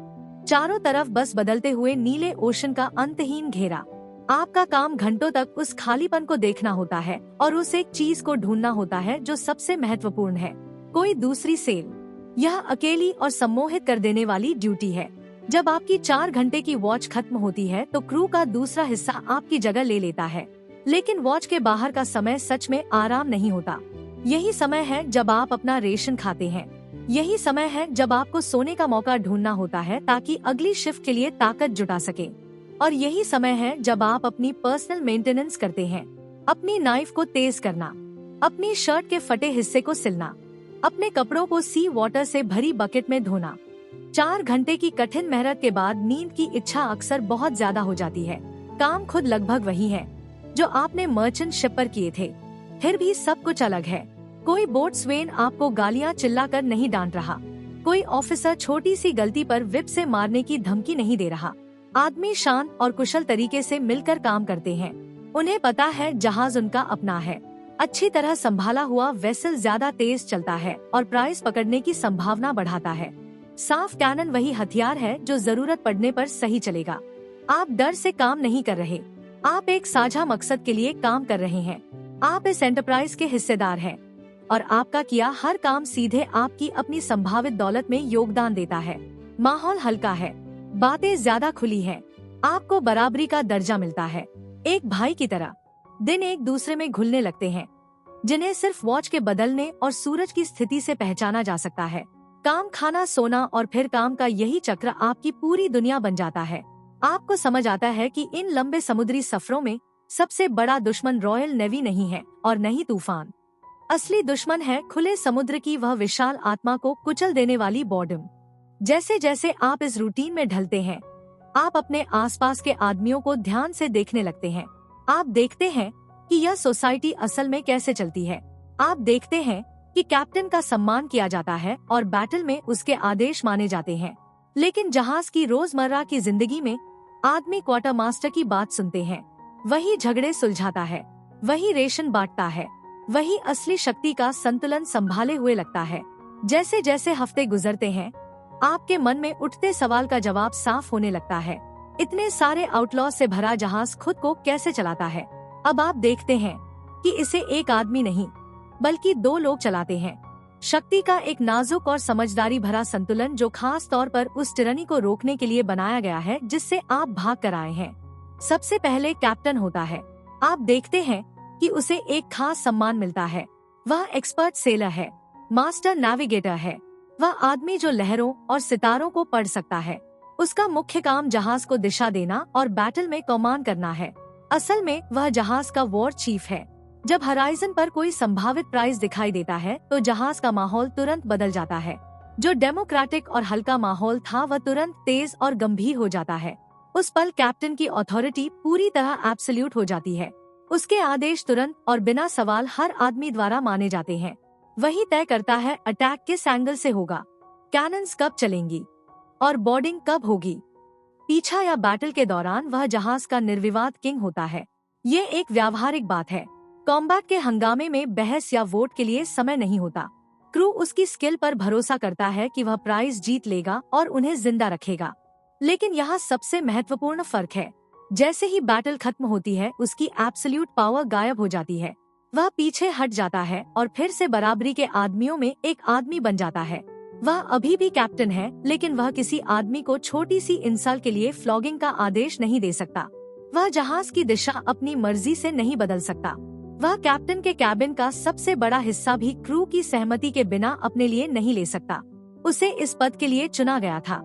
चारों तरफ बस बदलते हुए नीले ओशन का अंतहीन घेरा। आपका काम घंटों तक उस खालीपन को देखना होता है और उस एक चीज को ढूंढना होता है जो सबसे महत्वपूर्ण है, कोई दूसरी सेल। यह अकेली और सम्मोहित कर देने वाली ड्यूटी है। जब आपकी 4 घंटे की वॉच खत्म होती है तो क्रू का दूसरा हिस्सा आपकी जगह ले लेता है। लेकिन वॉच के बाहर का समय सच में आराम नहीं होता। यही समय है जब आप अपना रेशन खाते हैं। यही समय है जब आपको सोने का मौका ढूंढना होता है ताकि अगली शिफ्ट के लिए ताकत जुटा सके। और यही समय है जब आप अपनी पर्सनल मेंटेनेंस करते हैं, अपनी नाइफ को तेज करना, अपनी शर्ट के फटे हिस्से को सिलना, अपने कपड़ों को सी वाटर से भरी बकेट में धोना। 4 घंटे की कठिन मेहनत के बाद नींद की इच्छा अक्सर बहुत ज्यादा हो जाती है। काम खुद लगभग वही है जो आपने मर्चेंट शिप पर किए थे, फिर भी सब कुछ अलग है। कोई बोट्सवेन आपको गालियां चिल्लाकर नहीं डांट रहा, कोई ऑफिसर छोटी सी गलती पर विप से मारने की धमकी नहीं दे रहा। आदमी शांत और कुशल तरीके से मिलकर काम करते हैं। उन्हें पता है जहाज उनका अपना है। अच्छी तरह संभाला हुआ वेसल ज्यादा तेज चलता है और प्राइज पकड़ने की संभावना बढ़ाता है। साफ कैनन वही हथियार है जो जरूरत पड़ने पर सही चलेगा। आप डर से काम नहीं कर रहे, आप एक साझा मकसद के लिए काम कर रहे हैं। आप इस एंटरप्राइज के हिस्सेदार हैं और आपका किया हर काम सीधे आपकी अपनी संभावित दौलत में योगदान देता है। माहौल हल्का है, बातें ज्यादा खुली हैं, आपको बराबरी का दर्जा मिलता है, एक भाई की तरह। दिन एक दूसरे में घुलने लगते हैं, जिन्हें सिर्फ वॉच के बदलने और सूरज की स्थिति से पहचाना जा सकता है। काम, खाना, सोना और फिर काम का यही चक्र आपकी पूरी दुनिया बन जाता है। आपको समझ आता है कि इन लंबे समुद्री सफरों में सबसे बड़ा दुश्मन रॉयल नेवी नहीं है और न ही तूफान। असली दुश्मन है खुले समुद्र की वह विशाल आत्मा को कुचल देने वाली बॉर्डम। जैसे जैसे आप इस रूटीन में ढलते हैं, आप अपने आसपास के आदमियों को ध्यान से देखने लगते हैं। आप देखते हैं कि यह सोसाइटी असल में कैसे चलती है। आप देखते हैं कि कैप्टन का सम्मान किया जाता है और बैटल में उसके आदेश माने जाते हैं। लेकिन जहाज की रोजमर्रा की जिंदगी में आदमी क्वार्टर मास्टर की बात सुनते हैं, वही झगड़े सुलझाता है, वही रेशन बांटता है, वही असली शक्ति का संतुलन संभाले हुए लगता है। जैसे जैसे हफ्ते गुजरते हैं, आपके मन में उठते सवाल का जवाब साफ होने लगता है। इतने सारे आउटलॉ से भरा जहाज खुद को कैसे चलाता है? अब आप देखते हैं कि इसे एक आदमी नहीं बल्कि 2 लोग चलाते हैं। शक्ति का एक नाजुक और समझदारी भरा संतुलन जो खास तौर पर उस टिरनी को रोकने के लिए बनाया गया है जिससे आप भाग कर आए हैं। सबसे पहले कैप्टन होता है। आप देखते हैं कि उसे एक खास सम्मान मिलता है। वह एक्सपर्ट सेलर है, मास्टर नेविगेटर है, वह आदमी जो लहरों और सितारों को पढ़ सकता है। उसका मुख्य काम जहाज को दिशा देना और बैटल में कमान करना है। असल में वह जहाज का वॉर चीफ है। जब हराइजन पर कोई संभावित प्राइज दिखाई देता है तो जहाज का माहौल तुरंत बदल जाता है। जो डेमोक्रेटिक और हल्का माहौल था वह तुरंत तेज और गंभीर हो जाता है। उस पल कैप्टन की अथॉरिटी पूरी तरह एब्सोल्यूट हो जाती है। उसके आदेश तुरंत और बिना सवाल हर आदमी द्वारा माने जाते हैं। वही तय करता है अटैक किस एंगल से होगा, कैनन्स कब चलेंगी और बोर्डिंग कब होगी। पीछा या बैटल के दौरान वह जहाज का निर्विवाद किंग होता है। ये एक व्यावहारिक बात है। कॉम्बैट के हंगामे में बहस या वोट के लिए समय नहीं होता। क्रू उसकी स्किल पर भरोसा करता है कि वह प्राइज जीत लेगा और उन्हें जिंदा रखेगा। लेकिन यहाँ सबसे महत्वपूर्ण फर्क है, जैसे ही बैटल खत्म होती है उसकी एब्सोल्यूट पावर गायब हो जाती है। वह पीछे हट जाता है और फिर से बराबरी के आदमियों में एक आदमी बन जाता है। वह अभी भी कैप्टन है, लेकिन वह किसी आदमी को छोटी सी इंसल्ट के लिए फ्लॉगिंग का आदेश नहीं दे सकता। वह जहाज की दिशा अपनी मर्जी से नहीं बदल सकता। वह कैप्टन के कैबिन का सबसे बड़ा हिस्सा भी क्रू की सहमति के बिना अपने लिए नहीं ले सकता। उसे इस पद के लिए चुना गया था।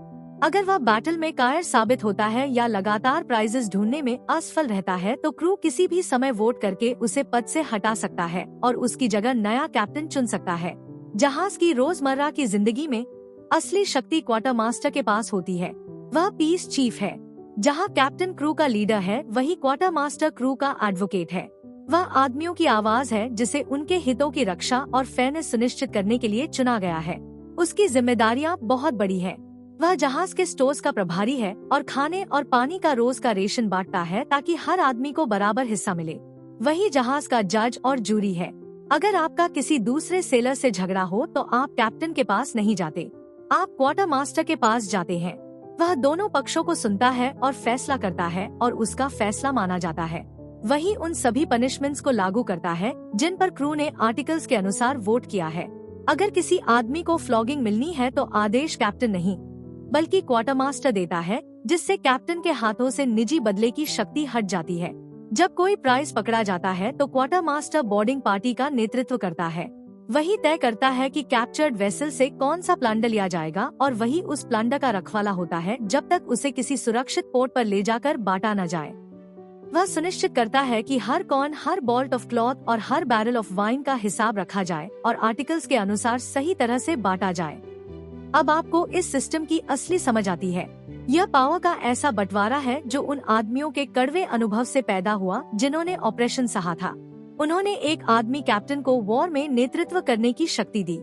अगर वह बैटल में कायर साबित होता है या लगातार प्राइजेस ढूंढने में असफल रहता है तो क्रू किसी भी समय वोट करके उसे पद से हटा सकता है और उसकी जगह नया कैप्टन चुन सकता है। जहाज की रोजमर्रा की जिंदगी में असली शक्ति क्वार्टर मास्टर के पास होती है। वह पीस चीफ है। जहाँ कैप्टन क्रू का लीडर है, वही क्वार्टर मास्टर क्रू का एडवोकेट है। वह आदमियों की आवाज है जिसे उनके हितों की रक्षा और फेयरनेस सुनिश्चित करने के लिए चुना गया है। उसकी जिम्मेदारियां बहुत बड़ी है। वह जहाज के स्टोर्स का प्रभारी है और खाने और पानी का रोज का रेशन बांटता है ताकि हर आदमी को बराबर हिस्सा मिले। वही जहाज का जज और जूरी है। अगर आपका किसी दूसरे सेलर से झगड़ा हो तो आप कैप्टन के पास नहीं जाते, आप क्वार्टर मास्टर के पास जाते हैं। वह दोनों पक्षों को सुनता है और फैसला करता है और उसका फैसला माना जाता है। वही उन सभी पनिशमेंट्स को लागू करता है जिन पर क्रू ने आर्टिकल्स के अनुसार वोट किया है। अगर किसी आदमी को फ्लॉगिंग मिलनी है तो आदेश कैप्टन नहीं बल्कि क्वार्टर मास्टर देता है, जिससे कैप्टन के हाथों से निजी बदले की शक्ति हट जाती है। जब कोई प्राइज पकड़ा जाता है तो क्वार्टर मास्टर बोर्डिंग पार्टी का नेतृत्व करता है। वही तय करता है कि कैप्चर्ड वेसल से कौन सा प्लंडर लिया जाएगा और वही उस प्लंडर का रखवाला होता है जब तक उसे किसी सुरक्षित पोर्ट पर ले जाकर बांटा न जाए। वह सुनिश्चित करता है कि हर कॉर्न, हर बॉल्ट ऑफ क्लॉथ और हर बैरल ऑफ वाइन का हिसाब रखा जाए और आर्टिकल्स के अनुसार सही तरह से बांटा जाए। अब आपको इस सिस्टम की असली समझ आती है। यह पावर का ऐसा बंटवारा है जो उन आदमियों के कड़वे अनुभव से पैदा हुआ जिन्होंने ऑपरेशन सहा था। उन्होंने एक आदमी कैप्टन को वॉर में नेतृत्व करने की शक्ति दी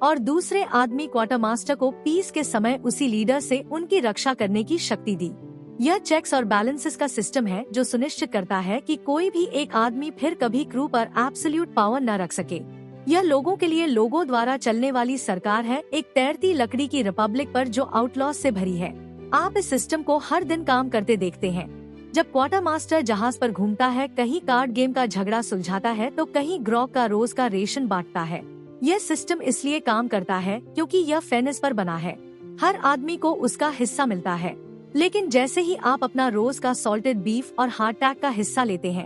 और दूसरे आदमी क्वार्टर मास्टर को पीस के समय उसी लीडर से उनकी रक्षा करने की शक्ति दी। यह चेक्स और बैलेंसेस का सिस्टम है जो सुनिश्चित करता है कि कोई भी एक आदमी फिर कभी क्रू पर एब्सोल्यूट पावर न रख सके। यह लोगों के लिए लोगों द्वारा चलने वाली सरकार है, एक तैरती लकड़ी की रिपब्लिक पर जो आउटलॉज से भरी है। आप इस सिस्टम को हर दिन काम करते देखते हैं। जब क्वार्टर मास्टर जहाज पर घूमता है, कहीं कार्ड गेम का झगड़ा सुलझाता है तो कहीं ग्रॉक का रोज का रेशन बांटता है। यह सिस्टम इसलिए काम करता है क्योंकि यह फेयरनेस पर बना है। हर आदमी को उसका हिस्सा मिलता है। लेकिन जैसे ही आप अपना रोज का सॉल्टेड बीफ और हार्ट अटैक का हिस्सा लेते हैं,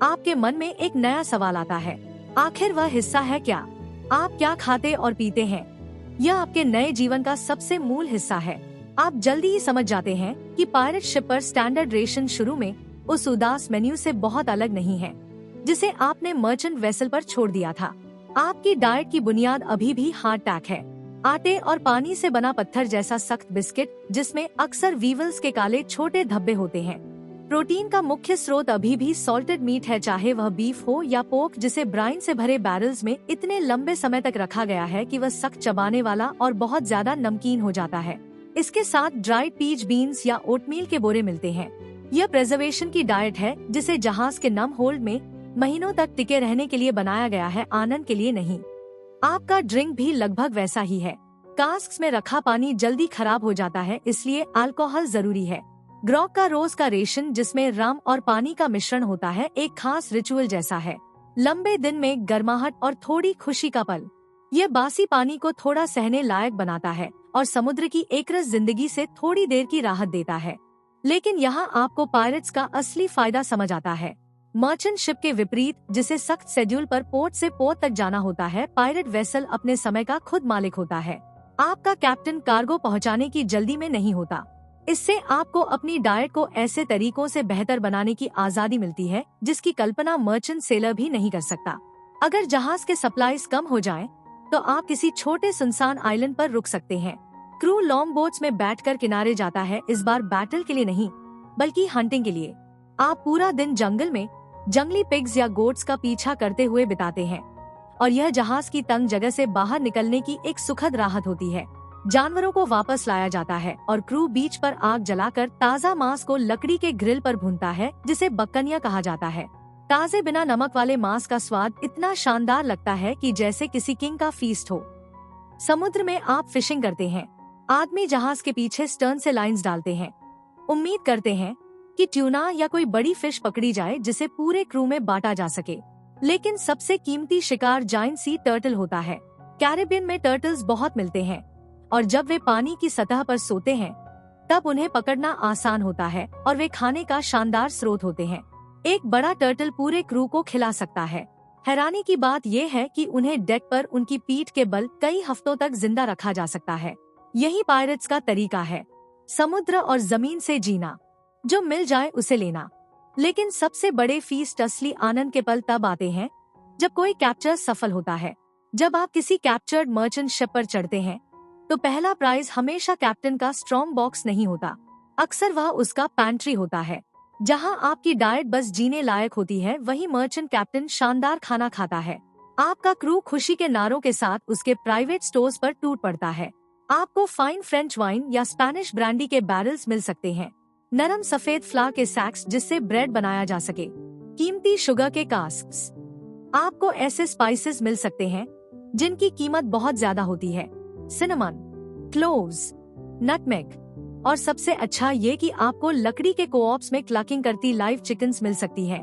आपके मन में एक नया सवाल आता है, आखिर वह हिस्सा है क्या? आप क्या खाते और पीते हैं? यह आपके नए जीवन का सबसे मूल हिस्सा है। आप जल्दी ही समझ जाते हैं कि पायरेट शिप पर स्टैंडर्ड रेशन शुरू में उस उदास मेन्यू से बहुत अलग नहीं है जिसे आपने मर्चेंट वेसल पर छोड़ दिया था। आपकी डाइट की बुनियाद अभी भी हार्ट अटैक है। आटे और पानी से बना पत्थर जैसा सख्त बिस्किट जिसमें अक्सर वीवल्स के काले छोटे धब्बे होते हैं। प्रोटीन का मुख्य स्रोत अभी भी सॉल्टेड मीट है, चाहे वह बीफ हो या पोर्क, जिसे ब्राइन से भरे बैरल्स में इतने लंबे समय तक रखा गया है कि वह सख्त चबाने वाला और बहुत ज्यादा नमकीन हो जाता है। इसके साथ ड्राइड पीच बीन्स या ओटमील के बोरे मिलते हैं। यह प्रिजर्वेशन की डाइट है जिसे जहाज के नम होल्ड में महीनों तक टिके रहने के लिए बनाया गया है, आनंद के लिए नहीं। आपका ड्रिंक भी लगभग वैसा ही है। कास्क्स में रखा पानी जल्दी खराब हो जाता है, इसलिए अल्कोहल जरूरी है। ग्रॉक का रोज का रेशन जिसमें रम और पानी का मिश्रण होता है, एक खास रिचुअल जैसा है। लंबे दिन में गर्माहट और थोड़ी खुशी का पल। यह बासी पानी को थोड़ा सहने लायक बनाता है और समुद्र की एकरस जिंदगी से थोड़ी देर की राहत देता है। लेकिन यहाँ आपको पायरेट्स का असली फायदा समझ आता है। मर्चेंट शिप के विपरीत, जिसे सख्त शेड्यूल पर पोर्ट से पोर्ट तक जाना होता है, पायरेट वेसल अपने समय का खुद मालिक होता है। आपका कैप्टन कार्गो पहुंचाने की जल्दी में नहीं होता। इससे आपको अपनी डाइट को ऐसे तरीकों से बेहतर बनाने की आजादी मिलती है जिसकी कल्पना मर्चेंट सेलर भी नहीं कर सकता। अगर जहाज के सप्लाईज कम हो जाएं, तो आप किसी छोटे सुनसान आइलैंड पर रुक सकते हैं। क्रू लॉन्ग बोट्स में बैठकर किनारे जाता है, इस बार बैटल के लिए नहीं बल्कि हंटिंग के लिए। आप पूरा दिन जंगल में जंगली पिग्स या गोट्स का पीछा करते हुए बिताते हैं और यह जहाज की तंग जगह से बाहर निकलने की एक सुखद राहत होती है। जानवरों को वापस लाया जाता है और क्रू बीच पर आग जलाकर ताज़ा मांस को लकड़ी के ग्रिल पर भूनता है, जिसे बक्कनिया कहा जाता है। ताजे बिना नमक वाले मांस का स्वाद इतना शानदार लगता है कि जैसे किसी किंग का फीस्ट हो। समुद्र में आप फिशिंग करते हैं। आदमी जहाज के पीछे स्टर्न से लाइंस डालते हैं। उम्मीद करते हैं कि ट्यूना या कोई बड़ी फिश पकड़ी जाए जिसे पूरे क्रू में बांटा जा सके। लेकिन सबसे कीमती शिकार जायंट सी टर्टल होता है। कैरिबियन में टर्टल्स बहुत मिलते हैं और जब वे पानी की सतह पर सोते हैं तब उन्हें पकड़ना आसान होता है और वे खाने का शानदार स्रोत होते हैं। एक बड़ा टर्टल पूरे क्रू को खिला सकता है। हैरानी की बात यह है कि उन्हें डेक पर उनकी पीठ के बल कई हफ्तों तक जिंदा रखा जा सकता है। यही पायरेट्स का तरीका है, समुद्र और जमीन से जीना, जो मिल जाए उसे लेना। लेकिन सबसे बड़े फीस्ट, असली आनंद के पल तब आते हैं जब कोई कैप्चर सफल होता है। जब आप किसी कैप्चर्ड मर्चेंट शिप पर चढ़ते हैं तो पहला प्राइज हमेशा कैप्टन का स्ट्रॉन्ग बॉक्स नहीं होता, अक्सर वह उसका पैंट्री होता है। जहां आपकी डाइट बस जीने लायक होती है, वहीं मर्चेंट कैप्टन शानदार खाना खाता है। आपका क्रू खुशी के नारों के साथ उसके प्राइवेट स्टोर्स पर टूट पड़ता है। आपको फाइन फ्रेंच वाइन या स्पेनिश ब्रांडी के बैरल्स मिल सकते हैं, नरम सफेद फ्लावर के सैक्स जिससे ब्रेड बनाया जा सके, कीमती शुगर के कास्क्स। आपको ऐसे स्पाइसेस मिल सकते हैं जिनकी कीमत बहुत ज्यादा होती है, सिनेमन, क्लोव्स, नटमेग, और सबसे अच्छा ये कि आपको लकड़ी के कोऑप्स में क्लकिंग करती लाइव चिकन्स मिल सकती है,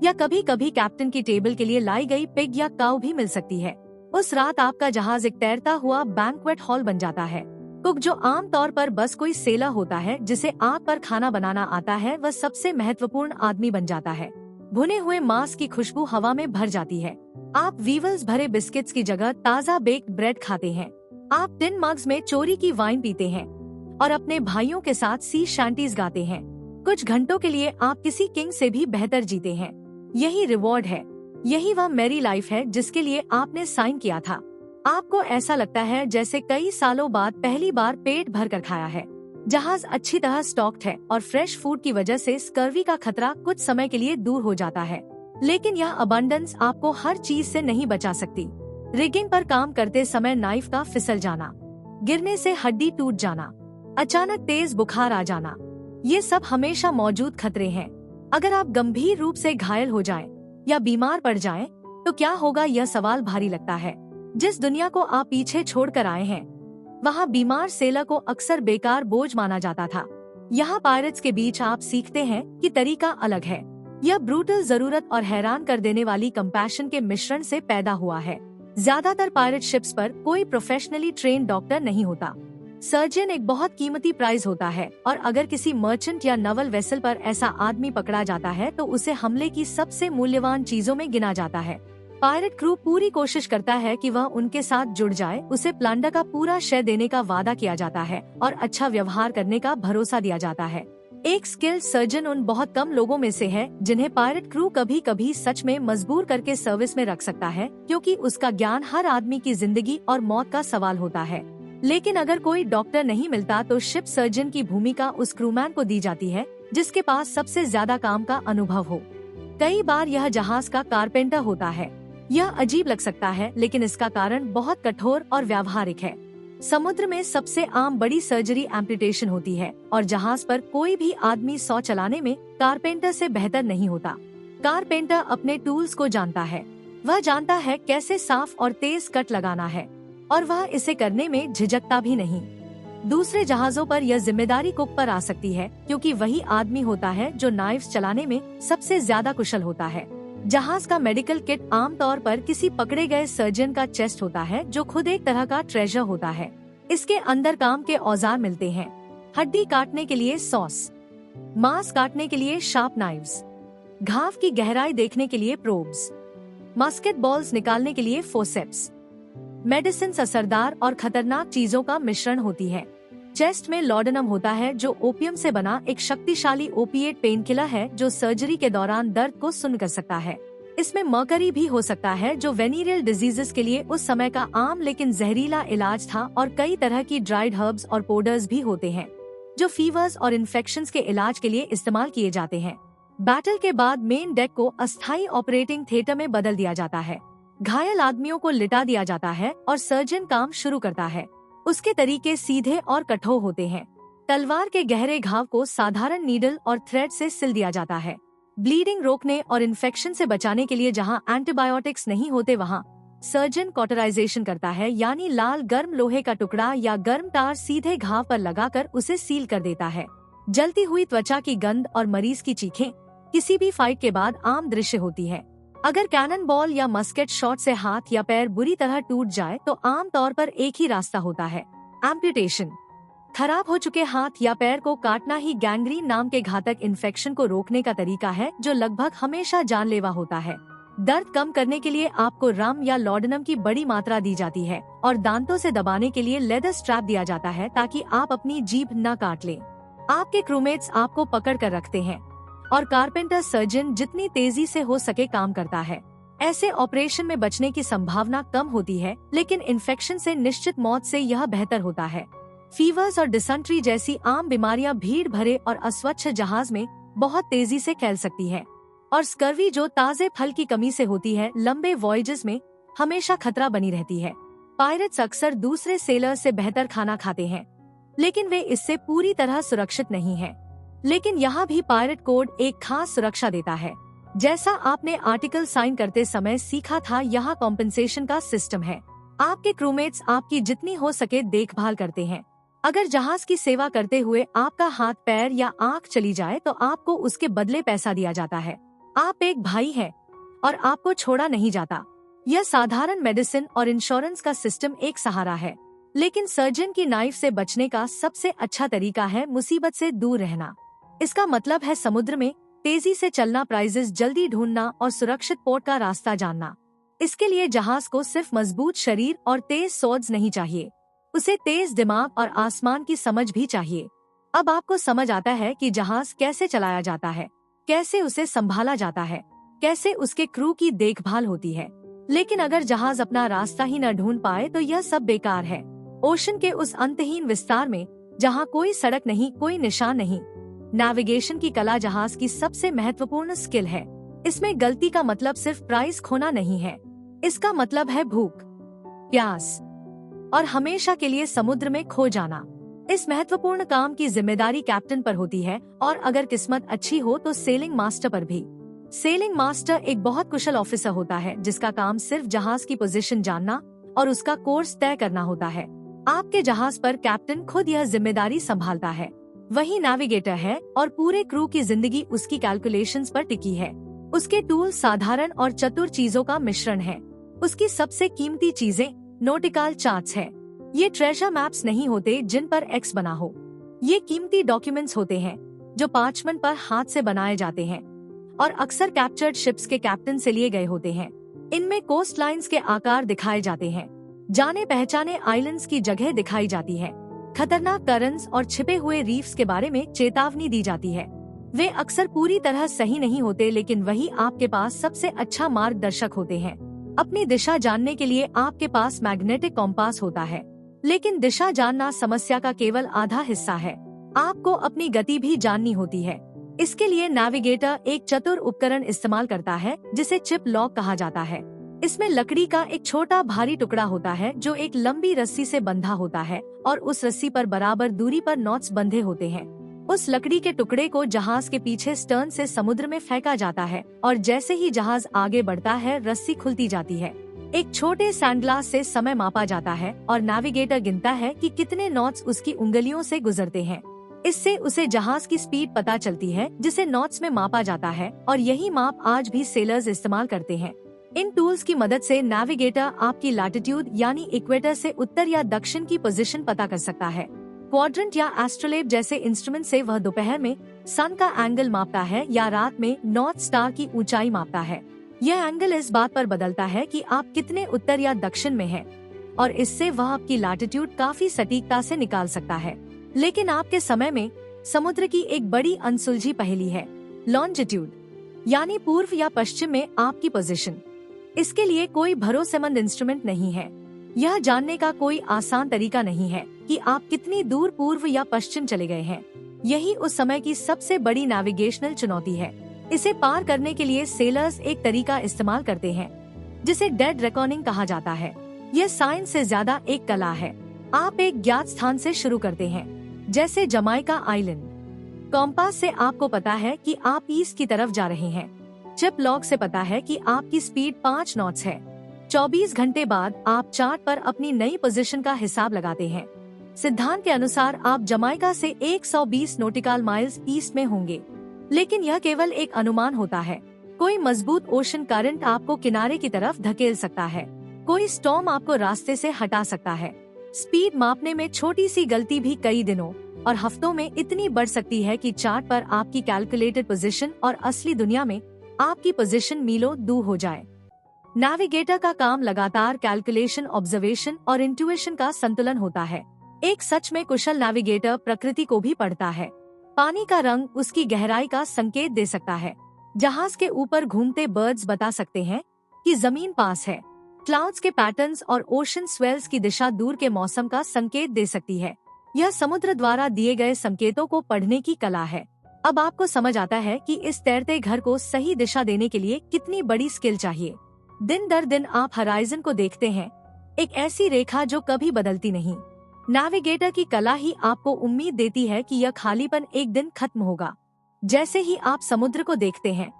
या कभी कभी कैप्टन की टेबल के लिए लाई गई पिग या काऊ भी मिल सकती है। उस रात आपका जहाज एक तैरता हुआ बैंक्वेट हॉल बन जाता है। कुक, जो आमतौर पर बस कोई सेला होता है जिसे आग पर खाना बनाना आता है, वह सबसे महत्वपूर्ण आदमी बन जाता है। भुने हुए मांस की खुशबू हवा में भर जाती है। आप वीवल्स भरे बिस्किट्स की जगह ताज़ा बेक्ड ब्रेड खाते हैं। आप टिन मग्स में चोरी की वाइन पीते हैं और अपने भाइयों के साथ सी शैंटीज गाते हैं। कुछ घंटों के लिए आप किसी किंग से भी बेहतर जीते हैं। यही रिवॉर्ड है, यही वह मैरी लाइफ है जिसके लिए आपने साइन किया था। आपको ऐसा लगता है जैसे कई सालों बाद पहली बार पेट भर कर खाया है। जहाज अच्छी तरह स्टॉक्ड है और फ्रेश फूड की वजह से स्कर्वी का खतरा कुछ समय के लिए दूर हो जाता है। लेकिन यह अबंडेंस आपको हर चीज से नहीं बचा सकती। रिगिंग पर काम करते समय नाइफ का फिसल जाना, गिरने से हड्डी टूट जाना, अचानक तेज बुखार आ जाना, ये सब हमेशा मौजूद खतरे हैं। अगर आप गंभीर रूप से घायल हो जाएं या बीमार पड़ जाएं, तो क्या होगा, यह सवाल भारी लगता है। जिस दुनिया को आप पीछे छोड़कर आए हैं, वहाँ बीमार सेलर को अक्सर बेकार बोझ माना जाता था। यहाँ पायरेट्स के बीच आप सीखते हैं कि तरीका अलग है। यह ब्रूटल जरूरत और हैरान कर देने वाली कंपैशन के मिश्रण से पैदा हुआ है। ज्यादातर पायरेट शिप्स पर कोई प्रोफेशनली ट्रेन डॉक्टर नहीं होता। सर्जन एक बहुत कीमती प्राइज होता है, और अगर किसी मर्चेंट या नवल वेसल पर ऐसा आदमी पकड़ा जाता है तो उसे हमले की सबसे मूल्यवान चीजों में गिना जाता है। पायरेट क्रू पूरी कोशिश करता है कि वह उनके साथ जुड़ जाए। उसे प्लांडर का पूरा श्रेय देने का वादा किया जाता है और अच्छा व्यवहार करने का भरोसा दिया जाता है। एक स्किल्ड सर्जन उन बहुत कम लोगों में से है जिन्हें पायरेट क्रू कभी कभी सच में मजबूर करके सर्विस में रख सकता है, क्योंकि उसका ज्ञान हर आदमी की जिंदगी और मौत का सवाल होता है। लेकिन अगर कोई डॉक्टर नहीं मिलता तो शिप सर्जन की भूमिका उस क्रूमैन को दी जाती है जिसके पास सबसे ज्यादा काम का अनुभव हो। कई बार यह जहाज का कारपेंटर होता है। यह अजीब लग सकता है, लेकिन इसका कारण बहुत कठोर और व्यावहारिक है। समुद्र में सबसे आम बड़ी सर्जरी एम्पुटेशन होती है, और जहाज पर कोई भी आदमी 100 चलाने में कारपेंटर से बेहतर नहीं होता। कारपेंटर अपने टूल्स को जानता है। वह जानता है कैसे साफ और तेज कट लगाना है, और वह इसे करने में झिझकता भी नहीं। दूसरे जहाजों पर यह जिम्मेदारी कुक पर आ सकती है, क्योंकि वही आदमी होता है जो नाइफ्स चलाने में सबसे ज्यादा कुशल होता है। जहाज का मेडिकल किट आमतौर पर किसी पकड़े गए सर्जन का चेस्ट होता है, जो खुद एक तरह का ट्रेजर होता है। इसके अंदर काम के औजार मिलते हैं, हड्डी काटने के लिए सॉस, मांस काटने के लिए शार्प नाइव्स, घाव की गहराई देखने के लिए प्रोब्स, मस्केट बॉल्स निकालने के लिए फोर्सेप्स। मेडिसिन असरदार और खतरनाक चीजों का मिश्रण होती है। चेस्ट में लॉडेनम होता है, जो ओपियम से बना एक शक्तिशाली ओपिएट पेन किलर है जो सर्जरी के दौरान दर्द को सुन्न कर सकता है। इसमें मर्करी भी हो सकता है, जो वेनीरियल डिजीजेस के लिए उस समय का आम लेकिन जहरीला इलाज था, और कई तरह की ड्राइड हर्ब्स और पाउडर्स भी होते हैं जो फीवर्स और इन्फेक्शंस के इलाज के लिए इस्तेमाल किए जाते हैं। बैटल के बाद मेन डेक को अस्थायी ऑपरेटिंग थिएटर में बदल दिया जाता है। घायल आदमियों को लिटा दिया जाता है और सर्जन काम शुरू करता है। उसके तरीके सीधे और कठोर होते हैं। तलवार के गहरे घाव को साधारण नीडल और थ्रेड से सिल दिया जाता है। ब्लीडिंग रोकने और इन्फेक्शन से बचाने के लिए जहां एंटीबायोटिक्स नहीं होते, वहां सर्जन कॉटराइजेशन करता है, यानी लाल गर्म लोहे का टुकड़ा या गर्म तार सीधे घाव पर लगाकर उसे सील कर देता है। जलती हुई त्वचा की गंध और मरीज की चीखें किसी भी फाइट के बाद आम दृश्य होती है। अगर कैनन बॉल या मस्केट शॉट से हाथ या पैर बुरी तरह टूट जाए तो आम तौर पर एक ही रास्ता होता है, एम्पुटेशन। खराब हो चुके हाथ या पैर को काटना ही गैंग्रीन नाम के घातक इन्फेक्शन को रोकने का तरीका है, जो लगभग हमेशा जानलेवा होता है। दर्द कम करने के लिए आपको रम या लॉडेनम की बड़ी मात्रा दी जाती है, और दांतों से दबाने के लिए लेदर स्ट्रैप दिया जाता है ताकि आप अपनी जीभ न काट लें। आपके क्रूमेट्स आपको पकड़ कर रखते हैं, और कारपेंटर सर्जन जितनी तेजी से हो सके काम करता है। ऐसे ऑपरेशन में बचने की संभावना कम होती है, लेकिन इन्फेक्शन से निश्चित मौत से यह बेहतर होता है। फीवर्स और डिसेंट्री जैसी आम बीमारियां भीड़ भरे और अस्वच्छ जहाज में बहुत तेजी से फैल सकती है। और स्कर्वी जो ताजे फल की कमी से होती है, लंबे वॉयजेस में हमेशा खतरा बनी रहती है। पायरेट्स अक्सर दूसरे सेलर्स से बेहतर खाना खाते हैं, लेकिन वे इससे पूरी तरह सुरक्षित नहीं हैं। लेकिन यहाँ भी पायरेट कोड एक खास सुरक्षा देता है। जैसा आपने आर्टिकल साइन करते समय सीखा था, यहाँ कॉम्पेंसेशन का सिस्टम है। आपके क्रूमेट्स आपकी जितनी हो सके देखभाल करते हैं। अगर जहाज की सेवा करते हुए आपका हाथ, पैर या आंख चली जाए तो आपको उसके बदले पैसा दिया जाता है। आप एक भाई हैं और आपको छोड़ा नहीं जाता। यह साधारण मेडिसिन और इंश्योरेंस का सिस्टम एक सहारा है, लेकिन सर्जन की नाइफ से बचने का सबसे अच्छा तरीका है मुसीबत से दूर रहना। इसका मतलब है समुद्र में तेजी से चलना, प्राइजेस जल्दी ढूंढना और सुरक्षित पोर्ट का रास्ता जानना। इसके लिए जहाज को सिर्फ मजबूत शरीर और तेज सॉर्ड्स नहीं चाहिए, उसे तेज दिमाग और आसमान की समझ भी चाहिए। अब आपको समझ आता है कि जहाज कैसे चलाया जाता है, कैसे उसे संभाला जाता है, कैसे उसके क्रू की देखभाल होती है। लेकिन अगर जहाज अपना रास्ता ही न ढूंढ पाए तो यह सब बेकार है। ओशन के उस अंतहीन विस्तार में जहाँ कोई सड़क नहीं, कोई निशान नहीं, नेविगेशन की कला जहाज की सबसे महत्वपूर्ण स्किल है। इसमें गलती का मतलब सिर्फ प्राइस खोना नहीं है, इसका मतलब है भूख, प्यास और हमेशा के लिए समुद्र में खो जाना। इस महत्वपूर्ण काम की जिम्मेदारी कैप्टन पर होती है, और अगर किस्मत अच्छी हो तो सेलिंग मास्टर पर भी। सेलिंग मास्टर एक बहुत कुशल ऑफिसर होता है जिसका काम सिर्फ जहाज की पोजीशन जानना और उसका कोर्स तय करना होता है। आपके जहाज पर कैप्टन खुद यह जिम्मेदारी संभालता है। वही नेविगेटर है और पूरे क्रू की जिंदगी उसकी कैलकुलेशंस पर टिकी है। उसके टूल साधारण और चतुर चीजों का मिश्रण है। उसकी सबसे कीमती चीजें नोटिकल चार्ट्स है। ये ट्रेजर मैप्स नहीं होते जिन पर एक्स बना हो। ये कीमती डॉक्यूमेंट्स होते हैं जो पार्चमेंट पर हाथ से बनाए जाते हैं और अक्सर कैप्चर्ड शिप्स के कैप्टन से लिए गए होते हैं। इनमें कोस्ट लाइन्स के आकार दिखाए जाते हैं, जाने पहचाने आइलैंड्स की जगह दिखाई जाती है, खतरनाक करंट्स और छिपे हुए रीफ्स के बारे में चेतावनी दी जाती है। वे अक्सर पूरी तरह सही नहीं होते, लेकिन वही आपके पास सबसे अच्छा मार्गदर्शक होते हैं। अपनी दिशा जानने के लिए आपके पास मैग्नेटिक कॉम्पास होता है, लेकिन दिशा जानना समस्या का केवल आधा हिस्सा है। आपको अपनी गति भी जाननी होती है। इसके लिए नेविगेटर एक चतुर उपकरण इस्तेमाल करता है जिसे चिप लॉक कहा जाता है। इसमें लकड़ी का एक छोटा भारी टुकड़ा होता है जो एक लंबी रस्सी से बंधा होता है और उस रस्सी पर बराबर दूरी पर नॉट्स बंधे होते हैं। उस लकड़ी के टुकड़े को जहाज के पीछे स्टर्न से समुद्र में फेंका जाता है और जैसे ही जहाज आगे बढ़ता है रस्सी खुलती जाती है। एक छोटे सैंडग्लास से समय मापा जाता है और नेविगेटर गिनता है कि कितने नॉट्स उसकी उंगलियों से गुजरते हैं। इससे उसे जहाज की स्पीड पता चलती है जिसे नॉट्स में मापा जाता है, और यही माप आज भी सेलर्स इस्तेमाल करते हैं। इन टूल्स की मदद से नेविगेटर आपकी लैटिट्यूड यानी इक्वेटर से उत्तर या दक्षिण की पोजीशन पता कर सकता है। क्वाड्रेंट या एस्ट्रोलेब जैसे इंस्ट्रूमेंट से वह दोपहर में सन का एंगल मापता है या रात में नॉर्थ स्टार की ऊंचाई मापता है। यह एंगल इस बात पर बदलता है कि आप कितने उत्तर या दक्षिण में हैं, और इससे वह आपकी लैटिट्यूड काफी सटीकता से निकाल सकता है। लेकिन आपके समय में समुद्र की एक बड़ी अनसुलझी पहेली है, लॉन्जिट्यूड, यानी पूर्व या पश्चिम में आपकी पोजीशन। इसके लिए कोई भरोसेमंद इंस्ट्रूमेंट नहीं है। यह जानने का कोई आसान तरीका नहीं है कि आप कितनी दूर पूर्व या पश्चिम चले गए हैं। यही उस समय की सबसे बड़ी नेविगेशनल चुनौती है। इसे पार करने के लिए सेलर्स एक तरीका इस्तेमाल करते हैं जिसे डेड रेकॉर्डिंग कहा जाता है। यह साइंस से ज्यादा एक कला है। आप एक ज्ञात स्थान से शुरू करते हैं, जैसे जमाइका आइलैंड। कॉम्पास से आपको पता है कि आप ईस्ट की तरफ जा रहे हैं। चिप लॉक से पता है कि आपकी स्पीड 5 नॉट्स है। 24 घंटे बाद आप चार्ट पर अपनी नई पोजीशन का हिसाब लगाते हैं। सिद्धांत के अनुसार आप जमाइका से 120 नॉटिकल माइल्स ईस्ट में होंगे, लेकिन यह केवल एक अनुमान होता है। कोई मजबूत ओशन करंट आपको किनारे की तरफ धकेल सकता है, कोई स्टॉर्म आपको रास्ते से हटा सकता है। स्पीड मापने में छोटी सी गलती भी कई दिनों और हफ्तों में इतनी बढ़ सकती है कि चार्ट पर आपकी कैलकुलेटेड पोजीशन और असली दुनिया में आपकी पोजीशन मीलों दूर हो जाए। नेविगेटर का काम लगातार कैलकुलेशन, ऑब्जर्वेशन और इंट्यूशन का संतुलन होता है। एक सच में कुशल नेविगेटर प्रकृति को भी पढ़ता है। पानी का रंग उसकी गहराई का संकेत दे सकता है। जहाज के ऊपर घूमते बर्ड्स बता सकते हैं कि जमीन पास है। क्लाउड्स के पैटर्न्स और ओशन स्वेल्स की दिशा दूर के मौसम का संकेत दे सकती है। यह समुद्र द्वारा दिए गए संकेतों को पढ़ने की कला है। अब आपको समझ आता है कि इस तैरते घर को सही दिशा देने के लिए कितनी बड़ी स्किल चाहिए। दिन दर दिन आप हराइजन को देखते हैं, एक ऐसी रेखा जो कभी बदलती नहीं। नेविगेटर की कला ही आपको उम्मीद देती है कि यह खालीपन एक दिन खत्म होगा। जैसे ही आप समुद्र को देखते हैं,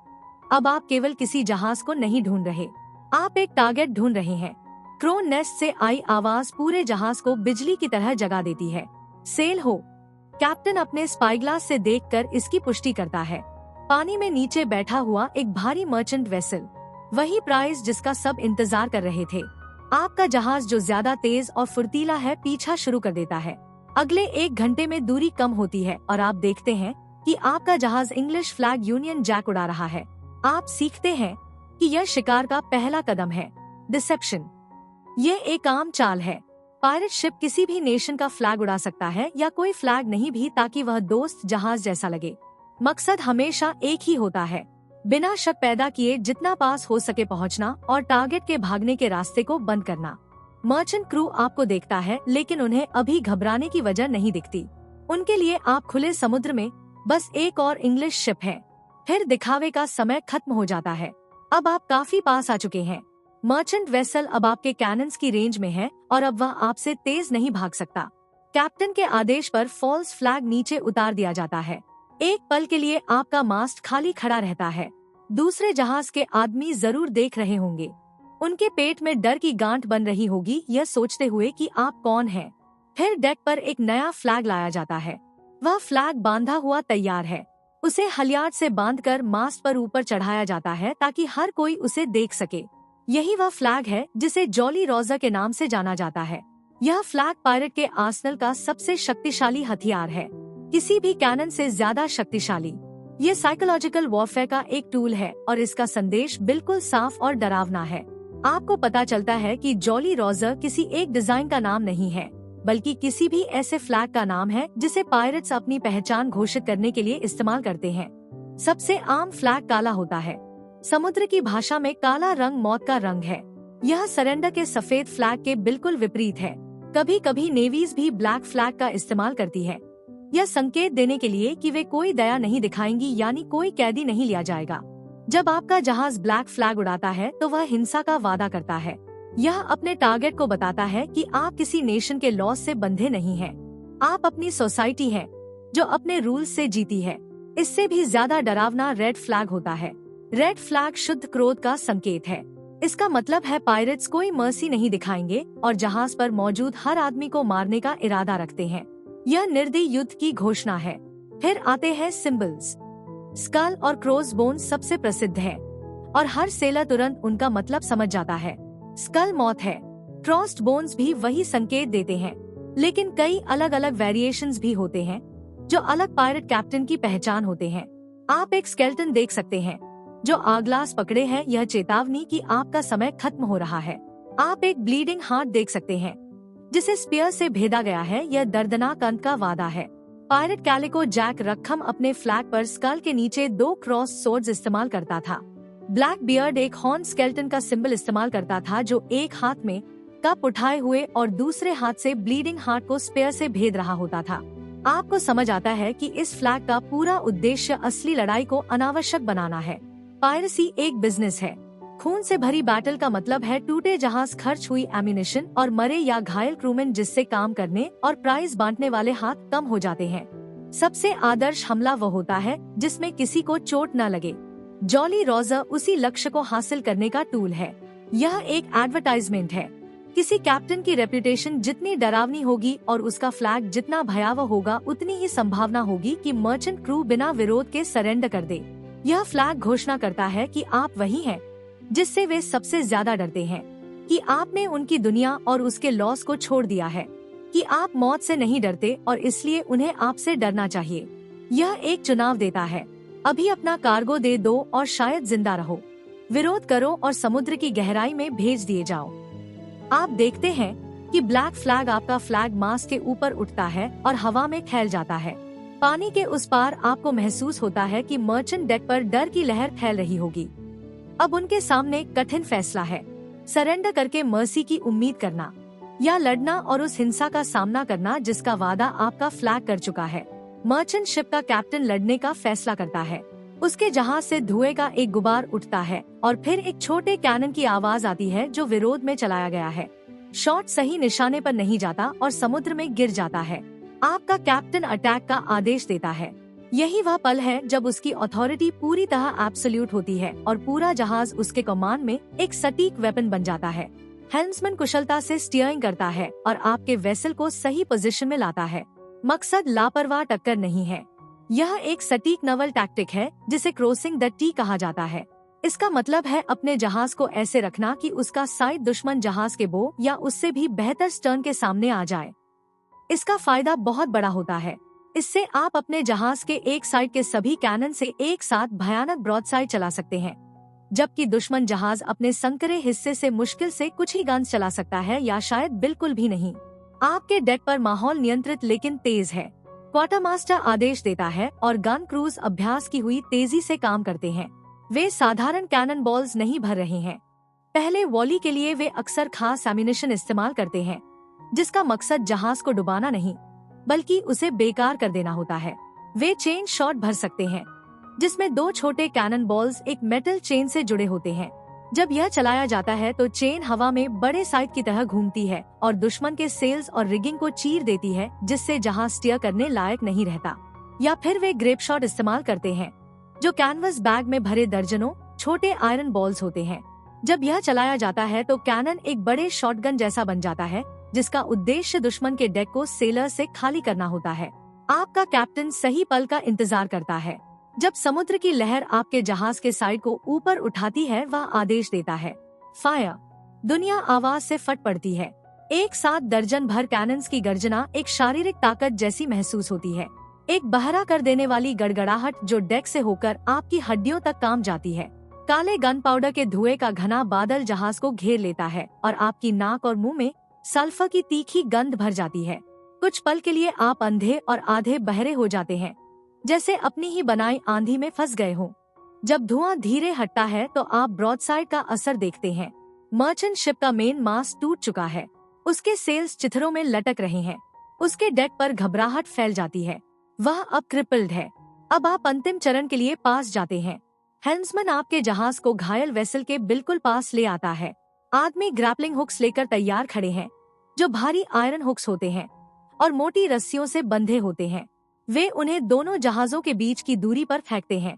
अब आप केवल किसी जहाज को नहीं ढूंढ रहे, आप एक टारगेट ढूंढ रहे हैं। क्रो नेस्ट से आई आवाज पूरे जहाज को बिजली की तरह जगा देती है। सेल हो। कैप्टन अपने स्पाईग्लास से देखकर इसकी पुष्टि करता है। पानी में नीचे बैठा हुआ एक भारी मर्चेंट वेसल, वही प्राइज जिसका सब इंतजार कर रहे थे। आपका जहाज जो ज्यादा तेज और फुर्तीला है पीछा शुरू कर देता है। अगले 1 घंटे में दूरी कम होती है और आप देखते हैं कि आपका जहाज इंग्लिश फ्लैग यूनियन जैक उड़ा रहा है। आप सीखते हैं कि यह शिकार का पहला कदम है, डिसेप्शन। यह एक आम चाल है। पायरेट शिप किसी भी नेशन का फ्लैग उड़ा सकता है या कोई फ्लैग नहीं भी, ताकि वह दोस्त जहाज जैसा लगे। मकसद हमेशा एक ही होता है, बिना शक पैदा किए जितना पास हो सके पहुंचना और टारगेट के भागने के रास्ते को बंद करना। मर्चेंट क्रू आपको देखता है, लेकिन उन्हें अभी घबराने की वजह नहीं दिखती। उनके लिए आप खुले समुद्र में बस एक और इंग्लिश शिप है। फिर दिखावे का समय खत्म हो जाता है। अब आप काफी पास आ चुके हैं। मर्चेंट वेसल अब आपके कैनन्स की रेंज में है और अब वह आपसे तेज नहीं भाग सकता। कैप्टन के आदेश पर फॉल्स फ्लैग नीचे उतार दिया जाता है। एक पल के लिए आपका मास्ट खाली खड़ा रहता है। दूसरे जहाज के आदमी जरूर देख रहे होंगे। उनके पेट में डर की गांठ बन रही होगी, यह सोचते हुए कि आप कौन हैं। फिर डेक पर एक नया फ्लैग लाया जाता है। वह फ्लैग बांधा हुआ तैयार है। उसे हलियार्ड से बांधकर मास्ट पर ऊपर चढ़ाया जाता है ताकि हर कोई उसे देख सके। यही वह फ्लैग है जिसे जॉली रोजर के नाम से जाना जाता है। यह फ्लैग पायरेट के आर्सेनल का सबसे शक्तिशाली हथियार है, किसी भी कैनन से ज्यादा शक्तिशाली। ये साइकोलॉजिकल वॉरफेयर का एक टूल है और इसका संदेश बिल्कुल साफ और डरावना है। आपको पता चलता है कि जॉली रोजर किसी एक डिजाइन का नाम नहीं है, बल्कि किसी भी ऐसे फ्लैग का नाम है जिसे पायरेट्स अपनी पहचान घोषित करने के लिए इस्तेमाल करते हैं। सबसे आम फ्लैग काला होता है। समुद्र की भाषा में काला रंग मौत का रंग है। यह सरेंडर के सफेद फ्लैग के बिल्कुल विपरीत है। कभी कभी नेवीज भी ब्लैक फ्लैग का इस्तेमाल करती है, यह संकेत देने के लिए कि वे कोई दया नहीं दिखाएंगी, यानी कोई कैदी नहीं लिया जाएगा। जब आपका जहाज ब्लैक फ्लैग उड़ाता है तो वह हिंसा का वादा करता है। यह अपने टारगेट को बताता है कि आप किसी नेशन के लॉ से बंधे नहीं हैं। आप अपनी सोसाइटी हैं जो अपने रूल्स से जीती है। इससे भी ज्यादा डरावना रेड फ्लैग होता है। रेड फ्लैग शुद्ध क्रोध का संकेत है। इसका मतलब है पायरेट्स कोई मर्सी नहीं दिखाएंगे और जहाज पर मौजूद हर आदमी को मारने का इरादा रखते हैं। यह निर्दयी युद्ध की घोषणा है। फिर आते हैं सिंबल्स। स्कल और क्रॉस बोन्स सबसे प्रसिद्ध है और हर सेलर तुरंत उनका मतलब समझ जाता है। स्कल मौत है, क्रॉस्ड बोन्स भी वही संकेत देते हैं, लेकिन कई अलग अलग वेरिएशंस भी होते हैं जो अलग पायरेट कैप्टन की पहचान होते हैं। आप एक स्केलेटन देख सकते हैं जो आगलास पकड़े है, यह चेतावनी कि आपका समय खत्म हो रहा है। आप एक ब्लीडिंग हार्ट देख सकते हैं जिसे स्पीयर से भेदा गया है, यह दर्दनाक अंत का वादा है। पायरेट कैलिको जैक रक्खम अपने फ्लैग पर स्कल के नीचे 2 क्रॉस सोर्ड्स इस्तेमाल करता था। ब्लैक बियर्ड एक हॉर्न स्केलेटन का सिंबल इस्तेमाल करता था जो एक हाथ में कप उठाए हुए और दूसरे हाथ से ब्लीडिंग हार्ट को स्पीयर से भेद रहा होता था। आपको समझ आता है कि इस फ्लैग का पूरा उद्देश्य असली लड़ाई को अनावश्यक बनाना है। पायरेसी एक बिजनेस है। खून से भरी बैटल का मतलब है टूटे जहाज, खर्च हुई एम्यूनिशन और मरे या घायल क्रूमेन, जिससे काम करने और प्राइज बांटने वाले हाथ कम हो जाते हैं। सबसे आदर्श हमला वह होता है जिसमें किसी को चोट न लगे। जॉली रोजर उसी लक्ष्य को हासिल करने का टूल है। यह एक एडवर्टाइजमेंट है। किसी कैप्टन की रेपुटेशन जितनी डरावनी होगी और उसका फ्लैग जितना भयावह होगा, उतनी ही संभावना होगी कि मर्चेंट क्रू बिना विरोध के सरेंडर कर दे। यह फ्लैग घोषणा करता है कि आप वही हैं जिससे वे सबसे ज्यादा डरते हैं, कि आपने उनकी दुनिया और उसके लॉस को छोड़ दिया है, कि आप मौत से नहीं डरते और इसलिए उन्हें आपसे डरना चाहिए। यह एक चुनाव देता है, अभी अपना कार्गो दे दो और शायद जिंदा रहो, विरोध करो और समुद्र की गहराई में भेज दिए जाओ। आप देखते हैं कि ब्लैक फ्लैग आपका फ्लैग मास्ट के ऊपर उठता है और हवा में फैल जाता है। पानी के उस पार आपको महसूस होता है कि मर्चेंट डेक पर डर की लहर फैल रही होगी। अब उनके सामने कठिन फैसला है, सरेंडर करके मर्सी की उम्मीद करना या लड़ना और उस हिंसा का सामना करना जिसका वादा आपका फ्लैग कर चुका है। मर्चेंट शिप का कैप्टन लड़ने का फैसला करता है। उसके जहाज से धुएं का एक गुबार उठता है और फिर एक छोटे कैनन की आवाज आती है जो विरोध में चलाया गया है। शॉट सही निशाने पर नहीं जाता और समुद्र में गिर जाता है। आपका कैप्टन अटैक का आदेश देता है। यही वह पल है जब उसकी अथॉरिटी पूरी तरह एब्सोल्यूट होती है और पूरा जहाज उसके कमांड में एक सटीक वेपन बन जाता है। हेल्म्समैन कुशलता से स्टीयरिंग करता है और आपके वेसल को सही पोजीशन में लाता है। मकसद लापरवाह टक्कर नहीं है। यह एक सटीक नवल टैक्टिक है जिसे क्रॉसिंग द टी कहा जाता है। इसका मतलब है अपने जहाज को ऐसे रखना कि उसका साइड दुश्मन जहाज के बो या उससे भी बेहतर स्टर्न के सामने आ जाए। इसका फायदा बहुत बड़ा होता है। इससे आप अपने जहाज के एक साइड के सभी कैनन से एक साथ भयानक ब्रॉडसाइड चला सकते हैं, जबकि दुश्मन जहाज अपने संकरे हिस्से से मुश्किल से कुछ ही गन्स चला सकता है या शायद बिल्कुल भी नहीं। आपके डेक पर माहौल नियंत्रित लेकिन तेज है। क्वार्टरमास्टर आदेश देता है और गन क्रूज अभ्यास की हुई तेजी से काम करते हैं। वे साधारण कैनन बॉल्स नहीं भर रहे हैं। पहले वॉली के लिए वे अक्सर खास एम्यूनिशन इस्तेमाल करते हैं, जिसका मकसद जहाज को डुबाना नहीं बल्कि उसे बेकार कर देना होता है। वे चेन शॉट भर सकते हैं, जिसमें 2 छोटे कैनन बॉल्स एक मेटल चेन से जुड़े होते हैं। जब यह चलाया जाता है तो चेन हवा में बड़े साइड की तरह घूमती है और दुश्मन के सेल्स और रिगिंग को चीर देती है, जिससे जहाज स्टीयर करने लायक नहीं रहता। या फिर वे ग्रेप शॉट इस्तेमाल करते हैं, जो कैनवस बैग में भरे दर्जनों छोटे आयरन बॉल्स होते हैं। जब यह चलाया जाता है तो कैनन एक बड़े शॉटगन जैसा बन जाता है, जिसका उद्देश्य दुश्मन के डेक को सेलर से खाली करना होता है। आपका कैप्टन सही पल का इंतजार करता है। जब समुद्र की लहर आपके जहाज के साइड को ऊपर उठाती है, वह आदेश देता है, फायर। दुनिया आवाज से फट पड़ती है। एक साथ दर्जन भर कैनन्स की गर्जना एक शारीरिक ताकत जैसी महसूस होती है। एक बहरा कर देने वाली गड़गड़ाहट जो डेक से होकर आपकी हड्डियों तक काम जाती है। काले गन पाउडर के धुएं का घना बादल जहाज को घेर लेता है और आपकी नाक और मुंह में सल्फर की तीखी गंध भर जाती है। कुछ पल के लिए आप अंधे और आधे बहरे हो जाते हैं, जैसे अपनी ही बनाई आंधी में फंस गए हो। जब धुआं धीरे हटता है तो आप ब्रॉडसाइड का असर देखते हैं। मर्चेंट शिप का मेन मास्ट टूट चुका है। उसके सेल्स चिथड़ों में लटक रहे हैं। उसके डेक पर घबराहट फैल जाती है। वह अब क्रिपल्ड है। अब आप अंतिम चरण के लिए पास जाते हैं। हेल्म्समैन आपके जहाज को घायल वेसल के बिल्कुल पास ले आता है। आदमी ग्रैपलिंग हुक्स लेकर तैयार खड़े हैं, जो भारी आयरन हुक्स होते हैं और मोटी रस्सियों से बंधे होते हैं। वे उन्हें दोनों जहाजों के बीच की दूरी पर फेंकते हैं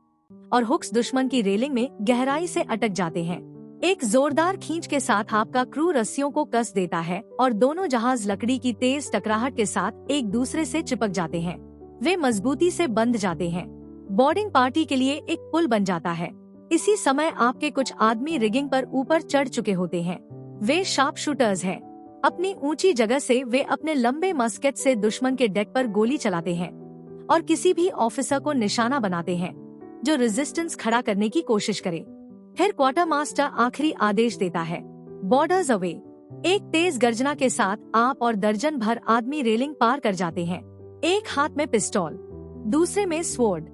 और हुक्स दुश्मन की रेलिंग में गहराई से अटक जाते हैं। एक जोरदार खींच के साथ आपका क्रू रस्सियों को कस देता है और दोनों जहाज लकड़ी की तेज टकराहट के साथ एक दूसरे से चिपक जाते हैं। वे मजबूती से बंध जाते हैं। बोर्डिंग पार्टी के लिए एक पुल बन जाता है। इसी समय आपके कुछ आदमी रिगिंग पर ऊपर चढ़ चुके होते हैं। वे शार्प शूटर्स हैं। अपनी ऊंची जगह से वे अपने लंबे मस्केट से दुश्मन के डेक पर गोली चलाते हैं और किसी भी ऑफिसर को निशाना बनाते हैं जो रेजिस्टेंस खड़ा करने की कोशिश करे। फिर क्वार्टर मास्टर आखिरी आदेश देता है, बॉर्डर्स अवे। एक तेज गर्जना के साथ आप और दर्जन भर आदमी रेलिंग पार कर जाते हैं। एक हाथ में पिस्तौल, दूसरे में स्वॉर्ड।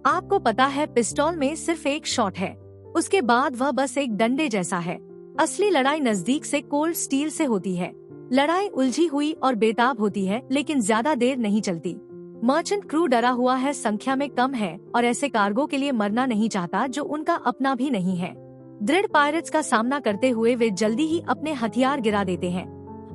आपको पता है पिस्तौल में सिर्फ एक शॉट है, उसके बाद वह बस एक डंडे जैसा है। असली लड़ाई नजदीक से कोल्ड स्टील से होती है। लड़ाई उलझी हुई और बेताब होती है, लेकिन ज्यादा देर नहीं चलती। मर्चेंट क्रू डरा हुआ है, संख्या में कम है और ऐसे कार्गो के लिए मरना नहीं चाहता जो उनका अपना भी नहीं है। दृढ़ पायरेट्स का सामना करते हुए वे जल्दी ही अपने हथियार गिरा देते हैं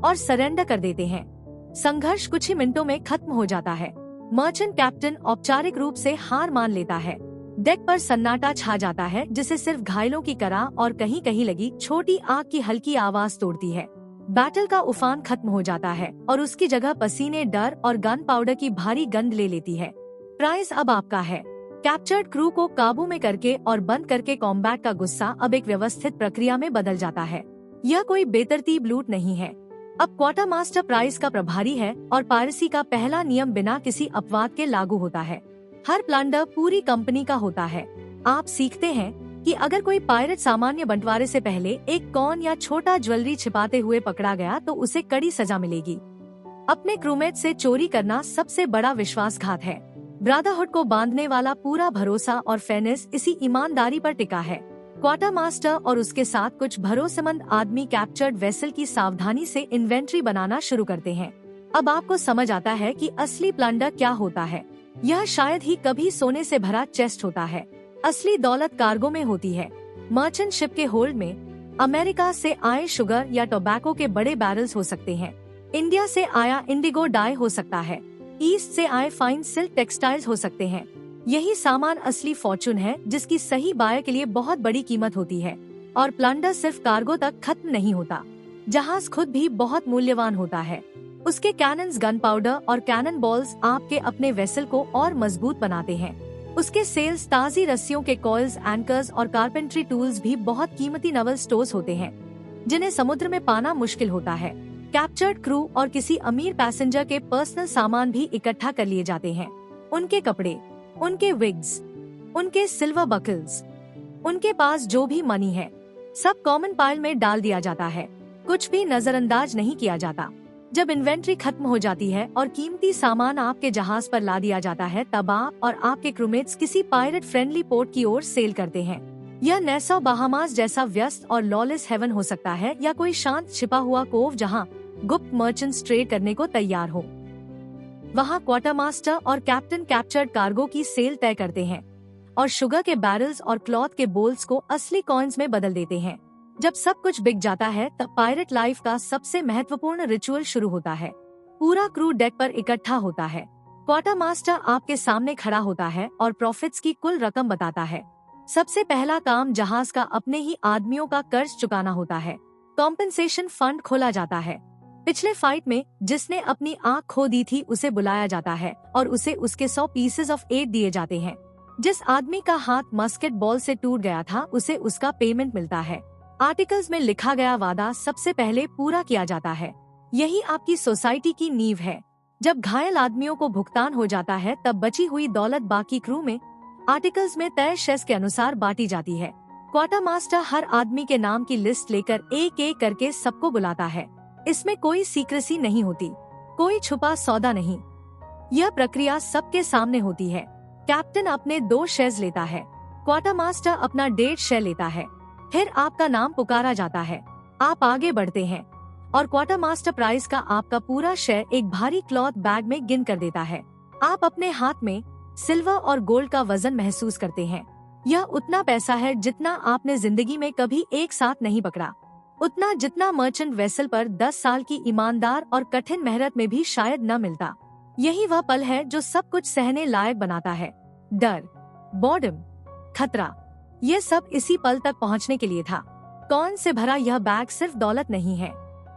और सरेंडर कर देते हैं। संघर्ष कुछ ही मिनटों में खत्म हो जाता है। मर्चेंट कैप्टन औपचारिक रूप से हार मान लेता है। डेक पर सन्नाटा छा जाता है, जिसे सिर्फ घायलों की कराह और कहीं कहीं लगी छोटी आग की हल्की आवाज तोड़ती है। बैटल का उफान खत्म हो जाता है और उसकी जगह पसीने, डर और गन पाउडर की भारी गंध ले लेती है। प्राइज अब आपका है। कैप्चर्ड क्रू को काबू में करके और बंद करके कॉम्बैट का गुस्सा अब एक व्यवस्थित प्रक्रिया में बदल जाता है। यह कोई बेतरतीब लूट नहीं है। अब क्वार्टर मास्टर प्राइज का प्रभारी है और पायरेसी का पहला नियम बिना किसी अपवाद के लागू होता है। हर प्लंडर पूरी कंपनी का होता है। आप सीखते हैं कि अगर कोई पायरेट सामान्य बंटवारे से पहले एक कॉइन या छोटा ज्वेलरी छिपाते हुए पकड़ा गया तो उसे कड़ी सजा मिलेगी। अपने क्रूमेट से चोरी करना सबसे बड़ा विश्वासघात है। ब्रदरहुड को बांधने वाला पूरा भरोसा और फेयरनेस इसी ईमानदारी पर टिका है। क्वार्टर मास्टर और उसके साथ कुछ भरोसेमंद आदमी कैप्चर्ड वेसल की सावधानी से इन्वेंट्री बनाना शुरू करते हैं। अब आपको समझ आता है कि असली प्लंडर क्या होता है। यह शायद ही कभी सोने से भरा चेस्ट होता है। असली दौलत कार्गो में होती है। मर्चेंट शिप के होल्ड में अमेरिका से आए शुगर या टोबैको के बड़े बैरल्स हो सकते हैं। इंडिया से आया इंडिगो डाई हो सकता है। ईस्ट से आए फाइन सिल्क टेक्सटाइल्स हो सकते हैं। यही सामान असली फॉर्चून है, जिसकी सही बाय के लिए बहुत बड़ी कीमत होती है। और प्लंडर सिर्फ कार्गो तक खत्म नहीं होता, जहाज खुद भी बहुत मूल्यवान होता है। उसके कैनन्स, गन पाउडर और कैनन बॉल्स आपके अपने वेसल को और मजबूत बनाते हैं। उसके सेल्स, ताजी रस्सियों के कॉइल्स, एंकर्स और कारपेंट्री टूल्स भी बहुत कीमती नवल स्टोर्स होते हैं, जिन्हें समुद्र में पाना मुश्किल होता है। कैप्चर्ड क्रू और किसी अमीर पैसेंजर के पर्सनल सामान भी इकट्ठा कर लिए जाते हैं। उनके कपड़े, उनके विग्स, उनके सिल्वर बकल्स, उनके पास जो भी मनी है, सब कॉमन पाइल में डाल दिया जाता है। कुछ भी नजरअंदाज नहीं किया जाता। जब इन्वेंट्री खत्म हो जाती है और कीमती सामान आपके जहाज पर ला दिया जाता है, तब आप और आपके क्रूमेट्स किसी पायरेट फ्रेंडली पोर्ट की ओर सेल करते हैं। यह नैसौ बहामास जैसा व्यस्त और लॉलेस हेवन हो सकता है, या कोई शांत छिपा हुआ कोव जहां गुप्त मर्चेंट्स ट्रेड करने को तैयार हो। वहां क्वार्टर मास्टर और कैप्टन कैप्चर्ड कार्गो की सेल तय करते हैं और शुगर के बैरल्स और क्लॉथ के बोल्स को असली कॉइन्स में बदल देते हैं। जब सब कुछ बिक जाता है, तब पायरेट लाइफ का सबसे महत्वपूर्ण रिचुअल शुरू होता है। पूरा क्रू डेक पर इकट्ठा होता है। क्वार्टर मास्टर आपके सामने खड़ा होता है और प्रॉफिट्स की कुल रकम बताता है। सबसे पहला काम जहाज का अपने ही आदमियों का कर्ज चुकाना होता है। कॉम्पेंसेशन फंड खोला जाता है। पिछले फाइट में जिसने अपनी आँख खो दी थी, उसे बुलाया जाता है और उसे उसके 100 पीसेज ऑफ एड दिए जाते हैं। जिस आदमी का हाथ मस्केट बॉल से टूट गया था, उसे उसका पेमेंट मिलता है। आर्टिकल्स में लिखा गया वादा सबसे पहले पूरा किया जाता है। यही आपकी सोसाइटी की नींव है। जब घायल आदमियों को भुगतान हो जाता है, तब बची हुई दौलत बाकी क्रू में आर्टिकल्स में तय शेयर्स के अनुसार बांटी जाती है। क्वार्टर मास्टर हर आदमी के नाम की लिस्ट लेकर एक एक करके सबको बुलाता है। इसमें कोई सीक्रेसी नहीं होती, कोई छुपा सौदा नहीं। यह प्रक्रिया सबके सामने होती है। कैप्टन अपने 2 शेयर्स लेता है, क्वार्टर मास्टर अपना 1.5 शेयर लेता है। फिर आपका नाम पुकारा जाता है। आप आगे बढ़ते हैं और क्वार्टर मास्टर प्राइस का आपका पूरा शेयर एक भारी क्लॉथ बैग में गिन कर देता है। आप अपने हाथ में सिल्वर और गोल्ड का वजन महसूस करते हैं। यह उतना पैसा है जितना आपने जिंदगी में कभी एक साथ नहीं पकड़ा, उतना जितना मर्चेंट वेसल पर 10 साल की ईमानदार और कठिन मेहनत में भी शायद न मिलता। यही वह पल है जो सब कुछ सहने लायक बनाता है। डर, बॉर्डम, खतरा, ये सब इसी पल तक पहुंचने के लिए था। कॉइन से भरा यह बैग सिर्फ दौलत नहीं है,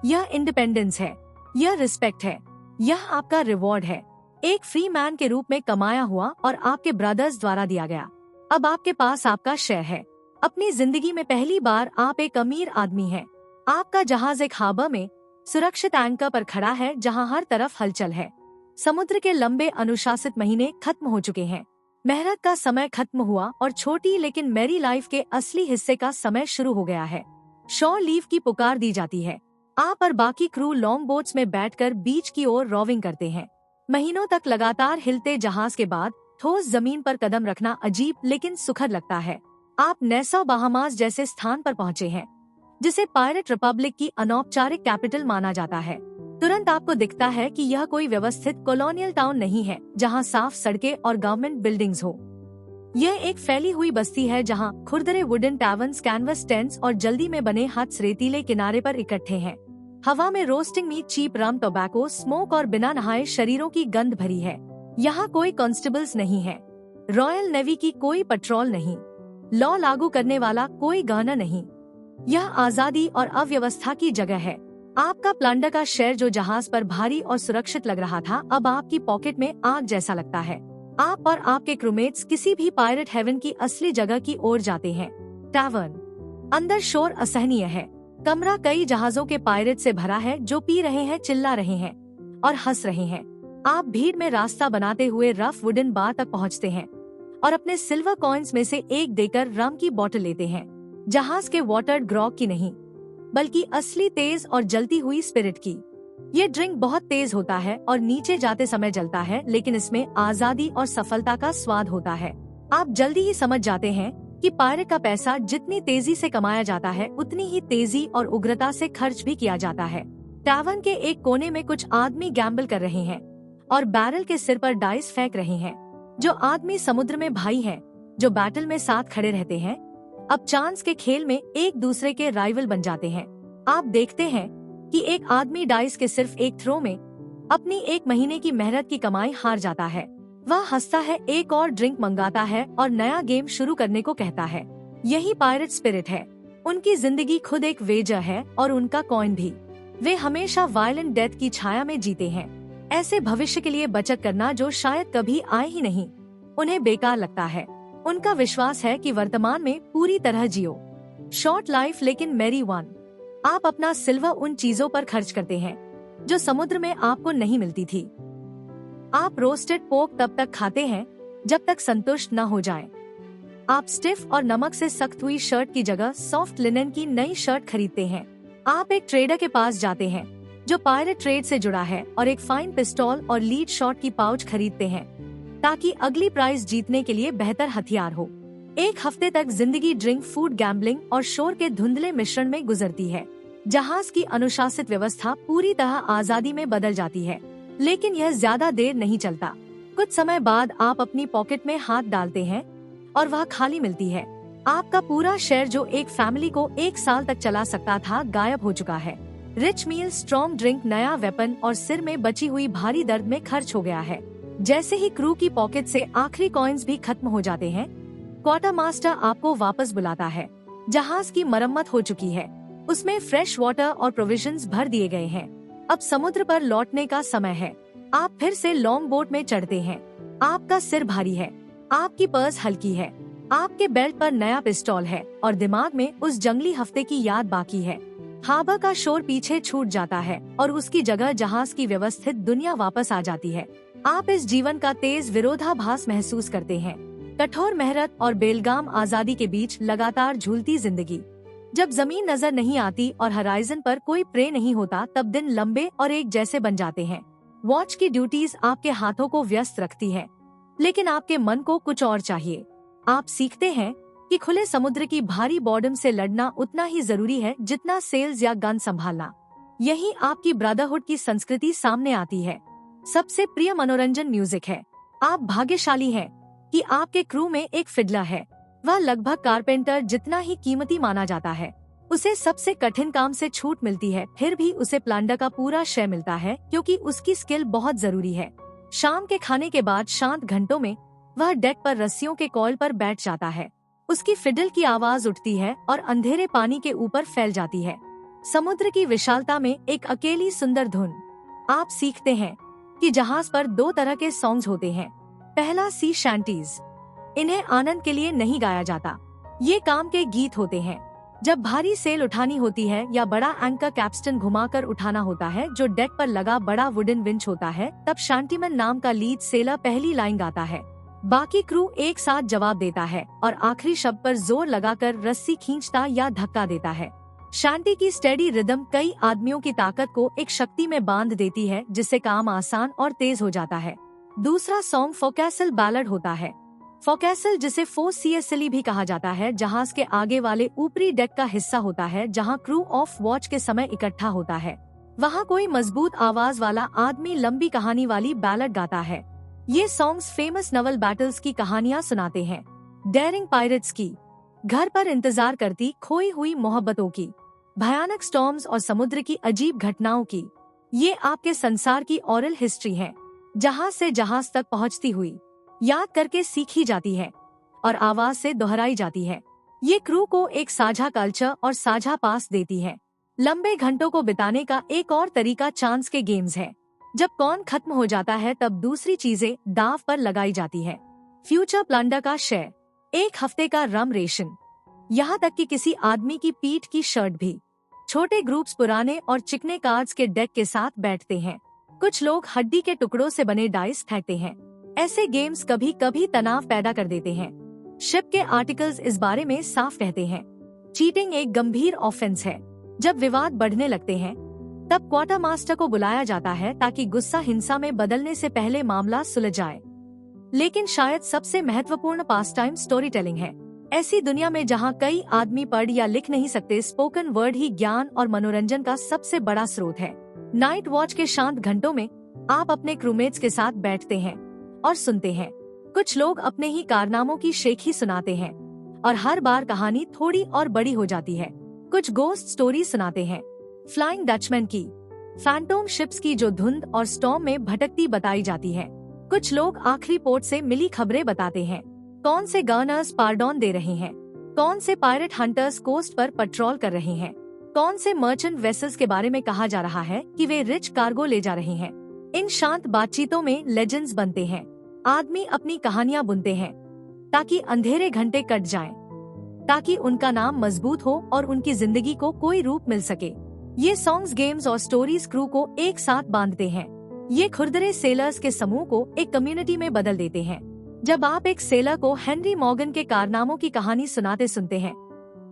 यह इंडिपेंडेंस है, यह रिस्पेक्ट है, यह आपका रिवॉर्ड है। एक फ्री मैन के रूप में कमाया हुआ और आपके ब्रदर्स द्वारा दिया गया। अब आपके पास आपका शेयर है। अपनी जिंदगी में पहली बार आप एक अमीर आदमी हैं। आपका जहाज एक हार्बर में सुरक्षित एंकर पर खड़ा है, जहां हर तरफ हलचल है। समुद्र के लंबे अनुशासित महीने खत्म हो चुके हैं। मेहनत का समय खत्म हुआ और छोटी लेकिन मैरी लाइफ के असली हिस्से का समय शुरू हो गया है। शोर लीव की पुकार दी जाती है। आप और बाकी क्रू लॉन्ग बोट्स में बैठकर बीच की ओर रोविंग करते हैं। महीनों तक लगातार हिलते जहाज के बाद ठोस जमीन पर कदम रखना अजीब लेकिन सुखद लगता है। आप नैसौ बहामास जैसे स्थान पर पहुंचे हैं, जिसे पायरेट रिपब्लिक की अनौपचारिक कैपिटल माना जाता है। तुरंत आपको दिखता है कि यह कोई व्यवस्थित कॉलोनियल टाउन नहीं है, जहां साफ सड़कें और गवर्नमेंट बिल्डिंग्स हो। यह एक फैली हुई बस्ती है, जहां खुरदरे वुडन टैवर्न्स, कैनवस टेंट्स और जल्दी में बने हट्स रेतीले किनारे पर इकट्ठे हैं। हवा में रोस्टिंग मीट, चीप रम, टोबैको, स्मोक और बिना नहाए शरीरों की गंध भरी है। यहाँ कोई कांस्टेबल्स नहीं है, रॉयल नेवी की कोई पेट्रोल नहीं, लॉ लागू करने वाला कोई गवर्नर नहीं। यह आजादी और अव्यवस्था की जगह है। आपका प्लंडर का शेयर, जो जहाज पर भारी और सुरक्षित लग रहा था, अब आपकी पॉकेट में आग जैसा लगता है। आप और आपके क्रूमेट्स किसी भी पायरेट हेवन की असली जगह की ओर जाते हैं। टैवर्न। अंदर शोर असहनीय है। कमरा कई जहाजों के पायरेट से भरा है, जो पी रहे हैं, चिल्ला रहे हैं और हंस रहे हैं। आप भीड़ में रास्ता बनाते हुए रफ वुडन बार तक पहुंचते हैं और अपने सिल्वर कॉइन्स में से एक देकर रम की बोतल लेते हैं। जहाज के वाटर ग्रॉग की नहीं, बल्कि असली तेज और जलती हुई स्पिरिट की। ये ड्रिंक बहुत तेज होता है और नीचे जाते समय जलता है, लेकिन इसमें आजादी और सफलता का स्वाद होता है। आप जल्दी ही समझ जाते हैं कि पायरेट का पैसा जितनी तेजी से कमाया जाता है, उतनी ही तेजी और उग्रता से खर्च भी किया जाता है। टैवर्न के एक कोने में कुछ आदमी गैम्बल कर रहे हैं और बैरल के सिर पर डाइस फेंक रहे हैं। जो आदमी समुद्र में भाई हैं, जो बैटल में साथ खड़े रहते हैं, अब चांस के खेल में एक दूसरे के राइवल बन जाते हैं। आप देखते हैं कि एक आदमी डाइस के सिर्फ एक थ्रो में अपनी 1 महीने की मेहनत की कमाई हार जाता है। वह हंसता है, एक और ड्रिंक मंगाता है और नया गेम शुरू करने को कहता है। यही पायरेट स्पिरिट है। उनकी जिंदगी खुद एक वेजर है और उनका कॉइन भी। वे हमेशा वायलेंट डेथ की छाया में जीते हैं, ऐसे भविष्य के लिए बचत करना जो शायद कभी आए ही नहीं। उन्हें बेकार लगता है। उनका विश्वास है कि वर्तमान में पूरी तरह जियो। शॉर्ट लाइफ लेकिन मैरी वन। आप अपना सिल्वर उन चीजों पर खर्च करते हैं जो समुद्र में आपको नहीं मिलती थी। आप रोस्टेड पोर्क तब तक खाते हैं जब तक संतुष्ट न हो जाएं। आप स्टिफ और नमक से सख्त हुई शर्ट की जगह सॉफ्ट लिनन की नई शर्ट खरीदते हैं। आप एक ट्रेडर के पास जाते हैं जो पायरेट ट्रेड से जुड़ा है और एक फाइन पिस्तौल और लीड शॉट की पाउच खरीदते हैं ताकि अगली प्राइज जीतने के लिए बेहतर हथियार हो। 1 हफ्ते तक जिंदगी ड्रिंक, फूड, गैम्बलिंग और शोर के धुंधले मिश्रण में गुजरती है। जहाज की अनुशासित व्यवस्था पूरी तरह आजादी में बदल जाती है, लेकिन यह ज्यादा देर नहीं चलता। कुछ समय बाद आप अपनी पॉकेट में हाथ डालते हैं और वह खाली मिलती है। आपका पूरा शेयर जो एक फैमिली को 1 साल तक चला सकता था गायब हो चुका है। रिच मील, स्ट्रॉन्ग ड्रिंक, नया वेपन और सिर में बची हुई भारी दर्द में खर्च हो गया है। जैसे ही क्रू की पॉकेट से आखिरी कॉइन्स भी खत्म हो जाते हैं, क्वार्टर मास्टर आपको वापस बुलाता है। जहाज की मरम्मत हो चुकी है, उसमें फ्रेश वाटर और प्रोविजंस भर दिए गए हैं। अब समुद्र पर लौटने का समय है। आप फिर से लॉन्ग बोट में चढ़ते हैं। आपका सिर भारी है, आपकी पर्स हल्की है, आपके बेल्ट पर नया पिस्तौल है और दिमाग में उस जंगली हफ्ते की याद बाकी है। हार्बर का शोर पीछे छूट जाता है और उसकी जगह जहाज की व्यवस्थित दुनिया वापस आ जाती है। आप इस जीवन का तेज विरोधाभास महसूस करते हैं। कठोर मेहनत और बेलगाम आजादी के बीच लगातार झूलती जिंदगी। जब जमीन नजर नहीं आती और हराइजन पर कोई प्रे नहीं होता, तब दिन लंबे और एक जैसे बन जाते हैं। वॉच की ड्यूटीज आपके हाथों को व्यस्त रखती है, लेकिन आपके मन को कुछ और चाहिए। आप सीखते हैं कि खुले समुद्र की भारी बॉर्डम से लड़ना उतना ही जरूरी है जितना सेल्स या गन संभालना। यही आपकी ब्रदरहुड की संस्कृति सामने आती है। सबसे प्रिय मनोरंजन म्यूजिक है। आप भाग्यशाली हैं कि आपके क्रू में एक फिडलर है। वह लगभग कारपेंटर जितना ही कीमती माना जाता है। उसे सबसे कठिन काम से छूट मिलती है, फिर भी उसे प्लांडर का पूरा श्रेय मिलता है क्योंकि उसकी स्किल बहुत जरूरी है। शाम के खाने के बाद शांत घंटों में वह डेक पर रस्सियों के कॉइल पर बैठ जाता है। उसकी फिडल की आवाज उठती है और अंधेरे पानी के ऊपर फैल जाती है। समुद्र की विशालता में एक अकेली सुंदर धुन। आप सीखते हैं कि जहाज पर 2 तरह के सॉन्ग्स होते हैं। पहला सी शैंटीज। इन्हें आनंद के लिए नहीं गाया जाता। ये काम के गीत होते हैं। जब भारी सेल उठानी होती है या बड़ा एंकर कैप्स्टन घुमाकर उठाना होता है जो डेक पर लगा बड़ा वुडन विंच होता है, तब शांतिमन नाम का लीड सेलर पहली लाइन गाता है। बाकी क्रू एक साथ जवाब देता है और आखिरी शब्द पर जोर लगाकर रस्सी खींचता या धक्का देता है। शांति की स्टेडी रिदम कई आदमियों की ताकत को एक शक्ति में बांध देती है, जिससे काम आसान और तेज हो जाता है। दूसरा सॉन्ग फोकैसल बैलड होता है। फोकैसल, जिसे फोसीएसली भी कहा जाता है, जहाज के आगे वाले ऊपरी डेक का हिस्सा होता है जहां क्रू ऑफ वॉच के समय इकट्ठा होता है। वहां कोई मजबूत आवाज वाला आदमी लंबी कहानी वाली बैलड गाता है। ये सॉन्ग्स फेमस नवल बैटल्स की कहानियां सुनाते हैं, डेयरिंग पायरेट्स की, घर पर इंतजार करती खोई हुई मोहब्बतों की, भयानक स्टॉर्म्स और समुद्र की अजीब घटनाओं की। ये आपके संसार की ओरल हिस्ट्री है, जहाज से जहाज तक पहुंचती हुई, याद करके सीखी जाती है और आवाज से दोहराई जाती है। ये क्रू को एक साझा कल्चर और साझा पास देती है। लंबे घंटों को बिताने का एक और तरीका चांस के गेम्स है। जब कॉर्न खत्म हो जाता है तब दूसरी चीजें दाव पर लगाई जाती है। फ्यूचर प्लंडर का शेयर, 1 हफ्ते का रम रेशन, यहाँ तक कि किसी आदमी की पीठ की शर्ट भी। छोटे ग्रुप्स पुराने और चिकने कार्ड्स के डेक के साथ बैठते हैं। कुछ लोग हड्डी के टुकड़ों से बने डाइस फेंकते हैं। ऐसे गेम्स कभी कभी तनाव पैदा कर देते हैं। शिप के आर्टिकल्स इस बारे में साफ कहते हैं। चीटिंग एक गंभीर ऑफेंस है। जब विवाद बढ़ने लगते हैं तब क्वार्टर मास्टर को बुलाया जाता है ताकि गुस्सा हिंसा में बदलने से पहले मामला सुलझ जाए। लेकिन शायद सबसे महत्वपूर्ण पास टाइम स्टोरी टेलिंग है। ऐसी दुनिया में जहां कई आदमी पढ़ या लिख नहीं सकते, स्पोकन वर्ड ही ज्ञान और मनोरंजन का सबसे बड़ा स्रोत है। नाइट वॉच के शांत घंटों में आप अपने क्रूमेट्स के साथ बैठते हैं और सुनते हैं। कुछ लोग अपने ही कारनामों की शेखी सुनाते हैं और हर बार कहानी थोड़ी और बड़ी हो जाती है। कुछ गोस्ट स्टोरी सुनाते हैं, फ्लाइंग डचमैन की, फैंटोम शिप्स की जो धुंध और स्टॉर्म में भटकती बताई जाती है। कुछ लोग आखिरी पोर्ट से मिली खबरें बताते हैं, कौन से गवर्नर्स पार्डन दे रहे हैं, कौन से पायरेट हंटर्स कोस्ट पर पेट्रोल कर रहे हैं, कौन से मर्चेंट वेसल्स के बारे में कहा जा रहा है कि वे रिच कार्गो ले जा रहे हैं। इन शांत बातचीतों में लेजेंड्स बनते हैं। आदमी अपनी कहानियां बुनते हैं ताकि अंधेरे घंटे कट जाएं, ताकि उनका नाम मजबूत हो और उनकी जिंदगी को कोई रूप मिल सके। ये सॉन्ग्स, गेम्स और स्टोरीज क्रू को एक साथ बांधते हैं। ये खुरदरे सेलर्स के समूह को एक कम्युनिटी में बदल देते हैं। जब आप एक सेलर को हेनरी मॉर्गन के कारनामों की कहानी सुनाते सुनते हैं,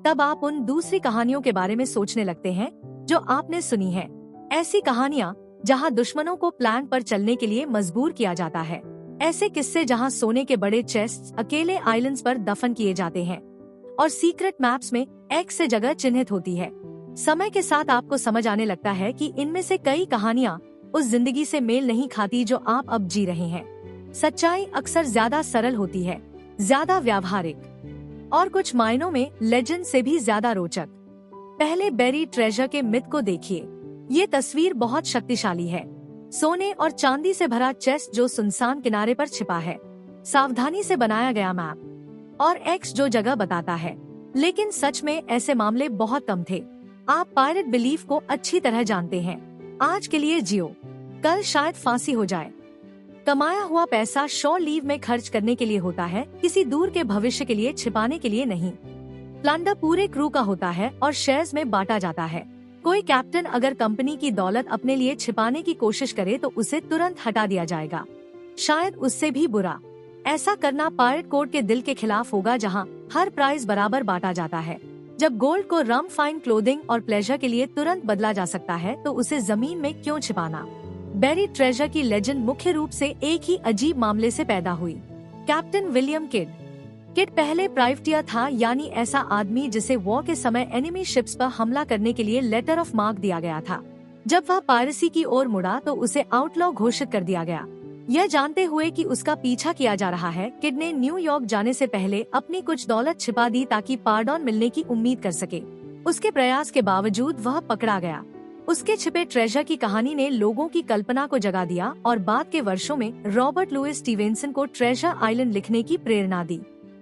तब आप उन दूसरी कहानियों के बारे में सोचने लगते हैं जो आपने सुनी है। ऐसी कहानियाँ जहाँ दुश्मनों को प्लान पर चलने के लिए मजबूर किया जाता है। ऐसे किस्से जहाँ सोने के बड़े चेस्ट्स अकेले आइलैंड्स पर दफन किए जाते हैं और सीक्रेट मैप्स में एक्स से जगह चिन्हित होती है। समय के साथ आपको समझ आने लगता है कि इनमें से कई कहानियाँ उस जिंदगी से मेल नहीं खाती जो आप अब जी रहे हैं। सच्चाई अक्सर ज्यादा सरल होती है, ज्यादा व्यावहारिक और कुछ मायनों में लेजेंड से भी ज्यादा रोचक। पहले बेरी ट्रेजर के मिथ को देखिए। ये तस्वीर बहुत शक्तिशाली है। सोने और चांदी से भरा चेस्ट जो सुनसान किनारे पर छिपा है, सावधानी से बनाया गया मैप और एक्स जो जगह बताता है। लेकिन सच में ऐसे मामले बहुत कम थे। आप पायरेट बिलीफ को अच्छी तरह जानते हैं। आज के लिए जियो, कल शायद फांसी हो जाए। कमाया हुआ पैसा शोर लीव में खर्च करने के लिए होता है, किसी दूर के भविष्य के लिए छिपाने के लिए नहीं। प्लंडर पूरे क्रू का होता है और शेयर्स में बांटा जाता है। कोई कैप्टन अगर कंपनी की दौलत अपने लिए छिपाने की कोशिश करे तो उसे तुरंत हटा दिया जाएगा, शायद उससे भी बुरा। ऐसा करना पायरेट कोड के दिल के खिलाफ होगा, जहां हर प्राइस बराबर बांटा जाता है। जब गोल्ड को रम, फाइन क्लोथिंग और प्लेजर के लिए तुरंत बदला जा सकता है तो उसे जमीन में क्यों छिपाना। बेरी ट्रेजर की लेजेंड मुख्य रूप से एक ही अजीब मामले से पैदा हुई। Captain William kid. किड पहले प्राइवेटियर था, यानी ऐसा आदमी जिसे वॉर के समय एनिमी शिप्स पर हमला करने के लिए लेटर ऑफ मार्क दिया गया था। जब वह पायरेसी की ओर मुड़ा तो उसे आउटलॉ घोषित कर दिया गया। यह जानते हुए कि उसका पीछा किया जा रहा है, किड ने न्यूयॉर्क जाने से पहले अपनी कुछ दौलत छिपा दी ताकि पार्डन मिलने की उम्मीद कर सके। उसके प्रयास के बावजूद वह पकड़ा गया। उसके छिपे ट्रेजर की कहानी ने लोगों की कल्पना को जगा दिया और बाद के वर्षों में रॉबर्ट लुइस स्टीवेंसन को ट्रेजर आइलैंड लिखने की प्रेरणा दी।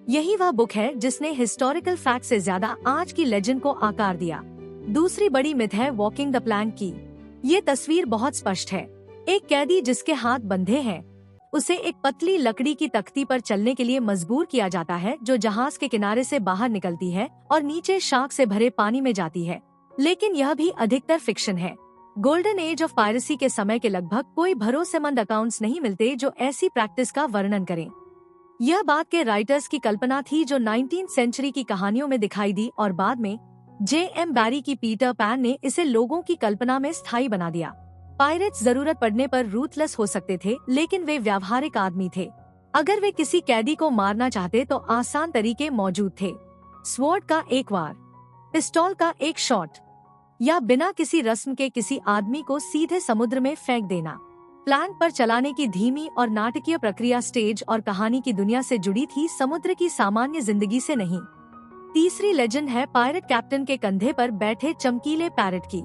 यही वह बुक है जिसने हिस्टोरिकल फैक्ट से ज्यादा आज की लेजेंड को आकार दिया। दूसरी बड़ी मिथ है वॉकिंग द प्लैंक की। ये तस्वीर बहुत स्पष्ट है। एक कैदी जिसके हाथ बंधे हैं, उसे एक पतली लकड़ी की तख्ती पर चलने के लिए मजबूर किया जाता है जो जहाज के किनारे से बाहर निकलती है और नीचे शार्क से भरे पानी में जाती है। लेकिन यह भी अधिकतर फिक्शन है। गोल्डन एज ऑफ पायरेसी के समय के लगभग कोई भरोसेमंद अकाउंट्स नहीं मिलते जो ऐसी प्रैक्टिस का वर्णन करें। यह बात के राइटर्स की कल्पना थी जो 19th सेंचुरी की कहानियों में दिखाई दी और बाद में J.M. बैरी की पीटर पैन ने इसे लोगों की कल्पना में स्थायी बना दिया। पायरेट्स जरूरत पड़ने पर रूथलेस हो सकते थे, लेकिन वे व्यावहारिक आदमी थे। अगर वे किसी कैदी को मारना चाहते तो आसान तरीके मौजूद थे। स्वॉर्ड का एक वार, पिस्टल का एक शॉट, या बिना किसी रस्म के किसी आदमी को सीधे समुद्र में फेंक देना। प्लान पर चलाने की धीमी और नाटकीय प्रक्रिया स्टेज और कहानी की दुनिया से जुड़ी थी, समुद्र की सामान्य जिंदगी से नहीं। तीसरी लेजेंड है पायरेट कैप्टन के कंधे पर बैठे चमकीले पैरेट की।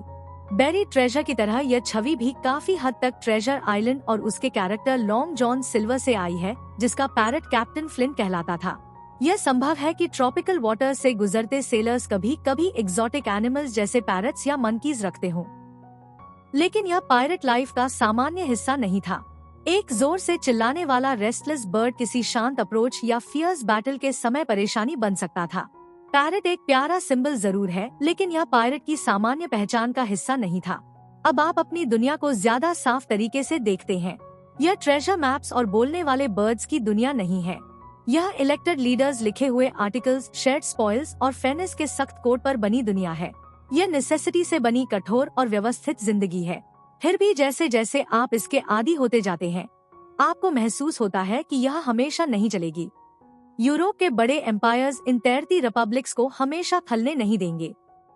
बेरी ट्रेजर की तरह यह छवि भी काफी हद तक ट्रेजर आइलैंड और उसके कैरेक्टर लॉन्ग जॉन सिल्वर से आई है, जिसका पैरेट कैप्टन फ्लिंट कहलाता था। यह संभव है कि ट्रॉपिकल वाटर से गुजरते सेलर्स कभी कभी एग्जॉटिक एनिमल्स जैसे पैरेट्स या मंकीज रखते हों, लेकिन यह पायरेट लाइफ का सामान्य हिस्सा नहीं था। एक जोर से चिल्लाने वाला रेस्टलेस बर्ड किसी शांत अप्रोच या फियर्स बैटल के समय परेशानी बन सकता था। पैरेट एक प्यारा सिंबल जरूर है, लेकिन यह पायरेट की सामान्य पहचान का हिस्सा नहीं था। अब आप अपनी दुनिया को ज्यादा साफ तरीके से देखते हैं। यह ट्रेजर मैप्स और बोलने वाले बर्ड्स की दुनिया नहीं है। यह इलेक्टेड लीडर्स लिखे हुए आर्टिकल्स, शेयर्ड स्पॉइल्स और फेयरनेस के सख्त कोड पर बनी दुनिया है। यह नेसेसिटी से बनी कठोर और व्यवस्थित जिंदगी है। फिर भी जैसे जैसे आप इसके आदी होते जाते हैं, आपको महसूस होता है कि यह हमेशा नहीं चलेगी। यूरोप के बड़े एम्पायर्स इन तैरती रिपब्लिक्स को हमेशा फलने नहीं देंगे।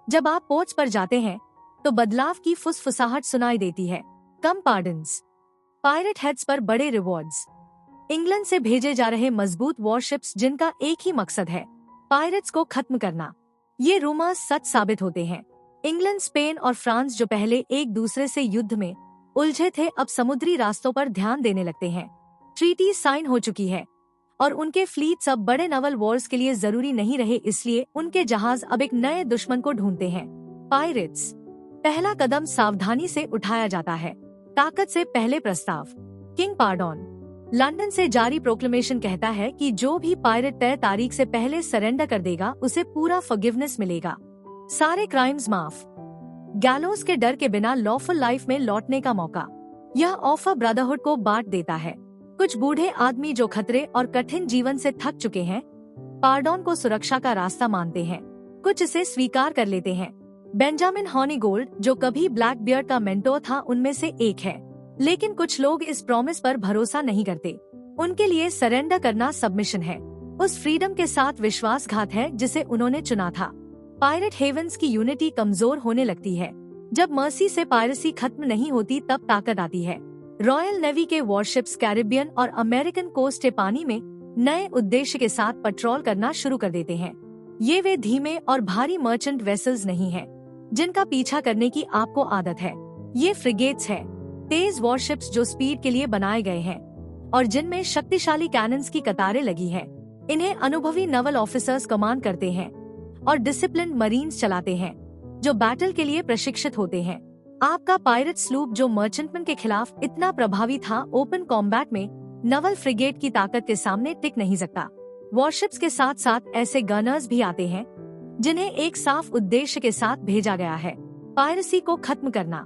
जब आप पोर्ट्स पर जाते हैं तो बदलाव की फुसफुसाहट सुनाई देती है। कम पार्डन्स, पायरेट हेड्स पर बड़े रिवॉर्ड्स, इंग्लैंड से भेजे जा रहे मजबूत वॉरशिप्स जिनका एक ही मकसद है, पायरेट्स को खत्म करना। ये रूमर्स सच साबित होते हैं। इंग्लैंड, स्पेन और फ्रांस जो पहले एक दूसरे से युद्ध में उलझे थे, अब समुद्री रास्तों पर ध्यान देने लगते हैं। ट्रीटी साइन हो चुकी है और उनके फ्लीट्स अब बड़े नवल वॉर्स के लिए जरूरी नहीं रहे, इसलिए उनके जहाज अब एक नए दुश्मन को ढूंढते हैं, पायरेट्स। पहला कदम सावधानी से उठाया जाता है। ताकत से पहले प्रस्ताव। किंग पार्डोन। लंदन से जारी प्रोक्लेमेशन कहता है कि जो भी पायरेट तय तारीख से पहले सरेंडर कर देगा उसे पूरा फॉरगिवनेस मिलेगा, सारे क्राइम्स माफ, गैलोस के डर के बिना लॉफुल लाइफ में लौटने का मौका। यह ऑफर ब्रदरहुड को बांट देता है। कुछ बूढ़े आदमी जो खतरे और कठिन जीवन से थक चुके हैं, पार्डोन को सुरक्षा का रास्ता मानते हैं। कुछ इसे स्वीकार कर लेते हैं। बेंजामिन हॉनीगोल्ड, जो कभी ब्लैकबियर्ड का मेंटोर था, उनमें से एक है। लेकिन कुछ लोग इस प्रॉमिस पर भरोसा नहीं करते। उनके लिए सरेंडर करना सबमिशन है, उस फ्रीडम के साथ विश्वासघात है जिसे उन्होंने चुना था। पायरेट हेवंस की यूनिटी कमजोर होने लगती है। जब मर्सी से पायरेसी खत्म नहीं होती तब ताकत आती है। रॉयल नेवी के वॉरशिप्स कैरिबियन और अमेरिकन कोस्ट के पानी में नए उद्देश्य के साथ पेट्रोल करना शुरू कर देते हैं। ये वे धीमे और भारी मर्चेंट वेसल्स नहीं हैं, जिनका पीछा करने की आपको आदत है। ये फ्रिगेट्स है, तेज वॉरशिप्स जो स्पीड के लिए बनाए गए हैं और जिनमें शक्तिशाली कैनन्स की कतारें लगी है। इन्हें अनुभवी नवल ऑफिसर्स कमांड करते हैं और डिसिप्लिन्ड मरीन्स चलाते हैं जो बैटल के लिए प्रशिक्षित होते हैं। आपका पायरेट स्लूप जो मर्चेंटमैन के खिलाफ इतना प्रभावी था, ओपन कॉम्बैट में नवल फ्रिगेट की ताकत के सामने टिक नहीं सकता। वॉरशिप्स के साथ साथ ऐसे गनर्स भी आते हैं जिन्हें एक साफ उद्देश्य के साथ भेजा गया है, पायरेसी को खत्म करना।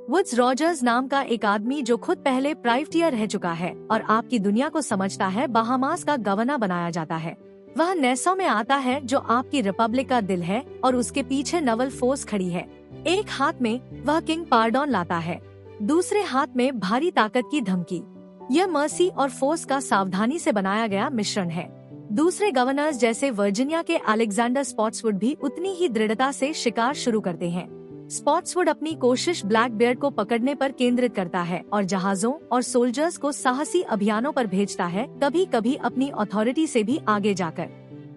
वुड्स रॉजर्स नाम का एक आदमी जो खुद पहले प्राइवेटियर रह चुका है और आपकी दुनिया को समझता है, बहामास का गवर्नर बनाया जाता है। वह नेसौ में आता है जो आपकी रिपब्लिक का दिल है और उसके पीछे नवल फोर्स खड़ी है। एक हाथ में वह किंग पार्डोन लाता है, दूसरे हाथ में भारी ताकत की धमकी। यह मर्सी और फोर्स का सावधानी से बनाया गया मिश्रण है। दूसरे गवर्नर्स जैसे वर्जीनिया के अलेक्जेंडर स्पॉट्सवुड भी उतनी ही दृढ़ता से शिकार शुरू करते हैं। स्पॉट्सवुड अपनी कोशिश ब्लैकबियर्ड को पकड़ने पर केंद्रित करता है और जहाजों और सोल्जर्स को साहसी अभियानों पर भेजता है, कभी कभी अपनी अथॉरिटी से भी आगे जाकर।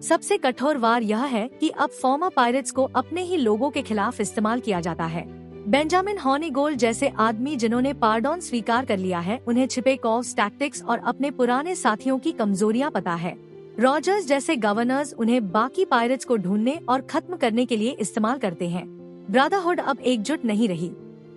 सबसे कठोर वार यह है कि अब फॉर्मर पायरेट्स को अपने ही लोगों के खिलाफ इस्तेमाल किया जाता है। बेंजामिन हॉनीगोल्ड जैसे आदमी जिन्होंने पार्डोन स्वीकार कर लिया है, उन्हें छिपे कॉव्स टैक्टिक्स और अपने पुराने साथियों की कमजोरियां पता है। रॉजर्स जैसे गवर्नर्स उन्हें बाकी पायरेट्स को ढूंढने और खत्म करने के लिए इस्तेमाल करते हैं। ब्रदरहुड अब एकजुट नहीं रही,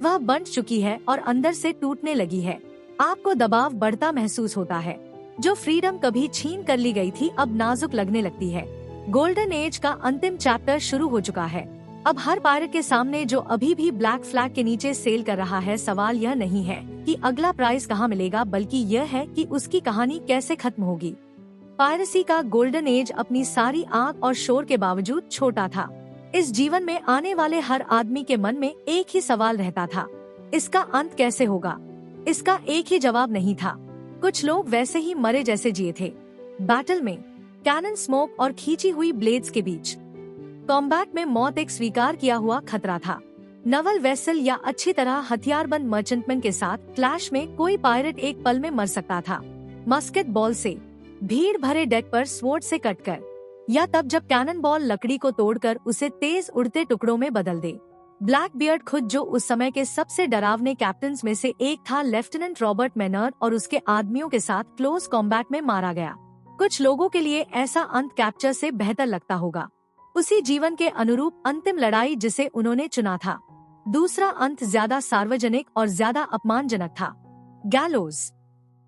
वह बंट चुकी है और अंदर से टूटने लगी है। आपको दबाव बढ़ता महसूस होता है। जो फ्रीडम कभी छीन कर ली गई थी अब नाजुक लगने लगती है। गोल्डन एज का अंतिम चैप्टर शुरू हो चुका है। अब हर पायरेट के सामने जो अभी भी ब्लैक फ्लैग के नीचे सेल कर रहा है, सवाल यह नहीं है कि अगला प्राइज कहां मिलेगा, बल्कि यह है कि उसकी कहानी कैसे खत्म होगी। पायरेसी का गोल्डन एज अपनी सारी आग और शोर के बावजूद छोटा था। इस जीवन में आने वाले हर आदमी के मन में एक ही सवाल रहता था, इसका अंत कैसे होगा। इसका एक ही जवाब नहीं था। कुछ लोग वैसे ही मरे जैसे जिए थे, बैटल में, कैनन स्मोक और खींची हुई ब्लेड्स के बीच। कॉम्बैट में मौत एक स्वीकार किया हुआ खतरा था। नवल वेसल या अच्छी तरह हथियारबंद मर्चेंटमैन के साथ क्लैश में कोई पायरेट एक पल में मर सकता था, मस्केट बॉल से, भीड़ भरे डेक पर स्वॉर्ड से कटकर, या तब जब कैनन बॉल लकड़ी को तोड़कर उसे तेज उड़ते टुकड़ों में बदल दे। ब्लैकबियर्ड खुद, जो उस समय के सबसे डरावने कैप्टन्स में से एक था, लेफ्टिनेंट रॉबर्ट मेनर्ड और उसके आदमियों के साथ क्लोज कॉम्बैट में मारा गया। कुछ लोगों के लिए ऐसा अंत कैप्चर से बेहतर लगता होगा, उसी जीवन के अनुरूप अंतिम लड़ाई जिसे उन्होंने चुना था। दूसरा अंत ज्यादा सार्वजनिक और ज्यादा अपमानजनक था, गैलोज।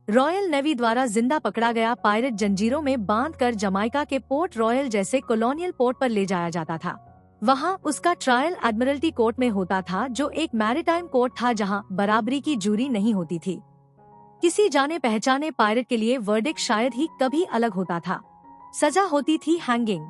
रॉयल नेवी द्वारा जिंदा पकड़ा गया पायरेट जंजीरों में बांधकर जमाइका के पोर्ट रॉयल जैसे कॉलोनियल पोर्ट पर ले जाया जाता था। वहां उसका ट्रायल एडमिरल्टी कोर्ट में होता था, जो एक मैरीटाइम कोर्ट था जहां बराबरी की जूरी नहीं होती थी। किसी जाने पहचाने पायरेट के लिए वर्डिक्ट शायद ही कभी अलग होता था। सजा होती थी हैंगिंग।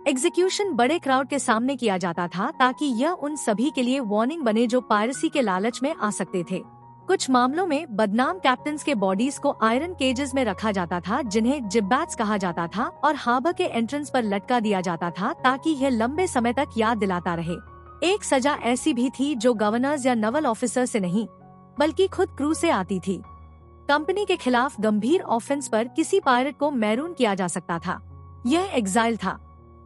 एग्जीक्यूशन बड़े क्राउड के सामने किया जाता था ताकि यह उन सभी के लिए वार्निंग बने जो पायरेसी के लालच में आ सकते थे। कुछ मामलों में बदनाम कैप्टन्स के बॉडीज को आयरन केजेस में रखा जाता था, जिन्हें जिब्बैट्स कहा जाता था, और हार्बर के एंट्रेंस पर लटका दिया जाता था ताकि यह लंबे समय तक याद दिलाता रहे। एक सजा ऐसी भी थी जो गवर्नर्स या नवल ऑफिसर से नहीं, बल्कि खुद क्रू से आती थी। कंपनी के खिलाफ गंभीर ऑफेंस पर किसी पायरेट को मैरून किया जा सकता था। यह एग्जाइल था,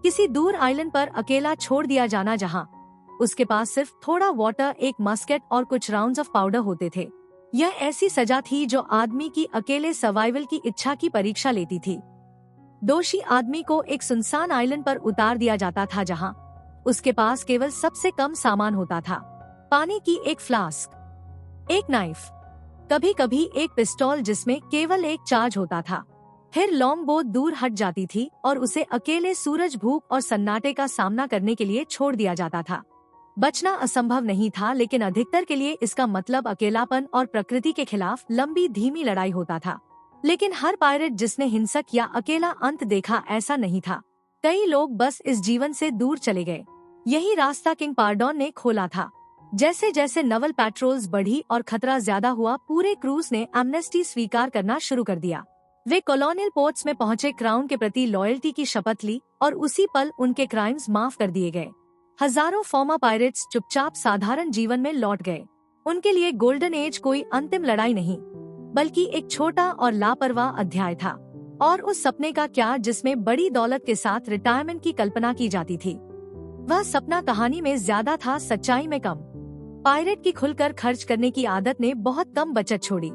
किसी दूर आइलैंड पर अकेला छोड़ दिया जाना जहां उसके पास सिर्फ थोड़ा वाटर, एक मस्केट और कुछ राउंड्स ऑफ पाउडर होते थे। यह ऐसी सजा थी जो आदमी की अकेले सर्वाइवल की इच्छा की परीक्षा लेती थी। दोषी आदमी को एक सुनसान आइलैंड पर उतार दिया जाता था जहां उसके पास केवल सबसे कम सामान होता था, पानी की एक फ्लास्क, एक नाइफ, कभी कभी एक पिस्तौल जिसमें केवल एक चार्ज होता था। फिर लॉन्ग बोट दूर हट जाती थी और उसे अकेले सूरज, भूख और सन्नाटे का सामना करने के लिए छोड़ दिया जाता था। बचना असंभव नहीं था, लेकिन अधिकतर के लिए इसका मतलब अकेलापन और प्रकृति के खिलाफ लंबी धीमी लड़ाई होता था। लेकिन हर पायरेट जिसने हिंसक या अकेला अंत देखा ऐसा नहीं था। कई लोग बस इस जीवन से दूर चले गए। यही रास्ता किंग पार्डोन ने खोला था। जैसे जैसे नवल पेट्रोल्स बढ़ी और खतरा ज्यादा हुआ, पूरे क्रूज ने एमनेस्टी स्वीकार करना शुरू कर दिया। वे कॉलोनियल पोर्ट्स में पहुंचे, क्राउन के प्रति लॉयल्टी की शपथ ली और उसी पल उनके क्राइम्स माफ कर दिए गए। हजारों फॉर्मर पायरेट्स चुपचाप साधारण जीवन में लौट गए। उनके लिए गोल्डन एज कोई अंतिम लड़ाई नहीं, बल्कि एक छोटा और लापरवाह अध्याय था। और उस सपने का क्या जिसमें बड़ी दौलत के साथ रिटायरमेंट की कल्पना की जाती थी? वह सपना कहानी में ज्यादा था, सच्चाई में कम। पायरेट की खुलकर खर्च करने की आदत ने बहुत कम बचत छोड़ी।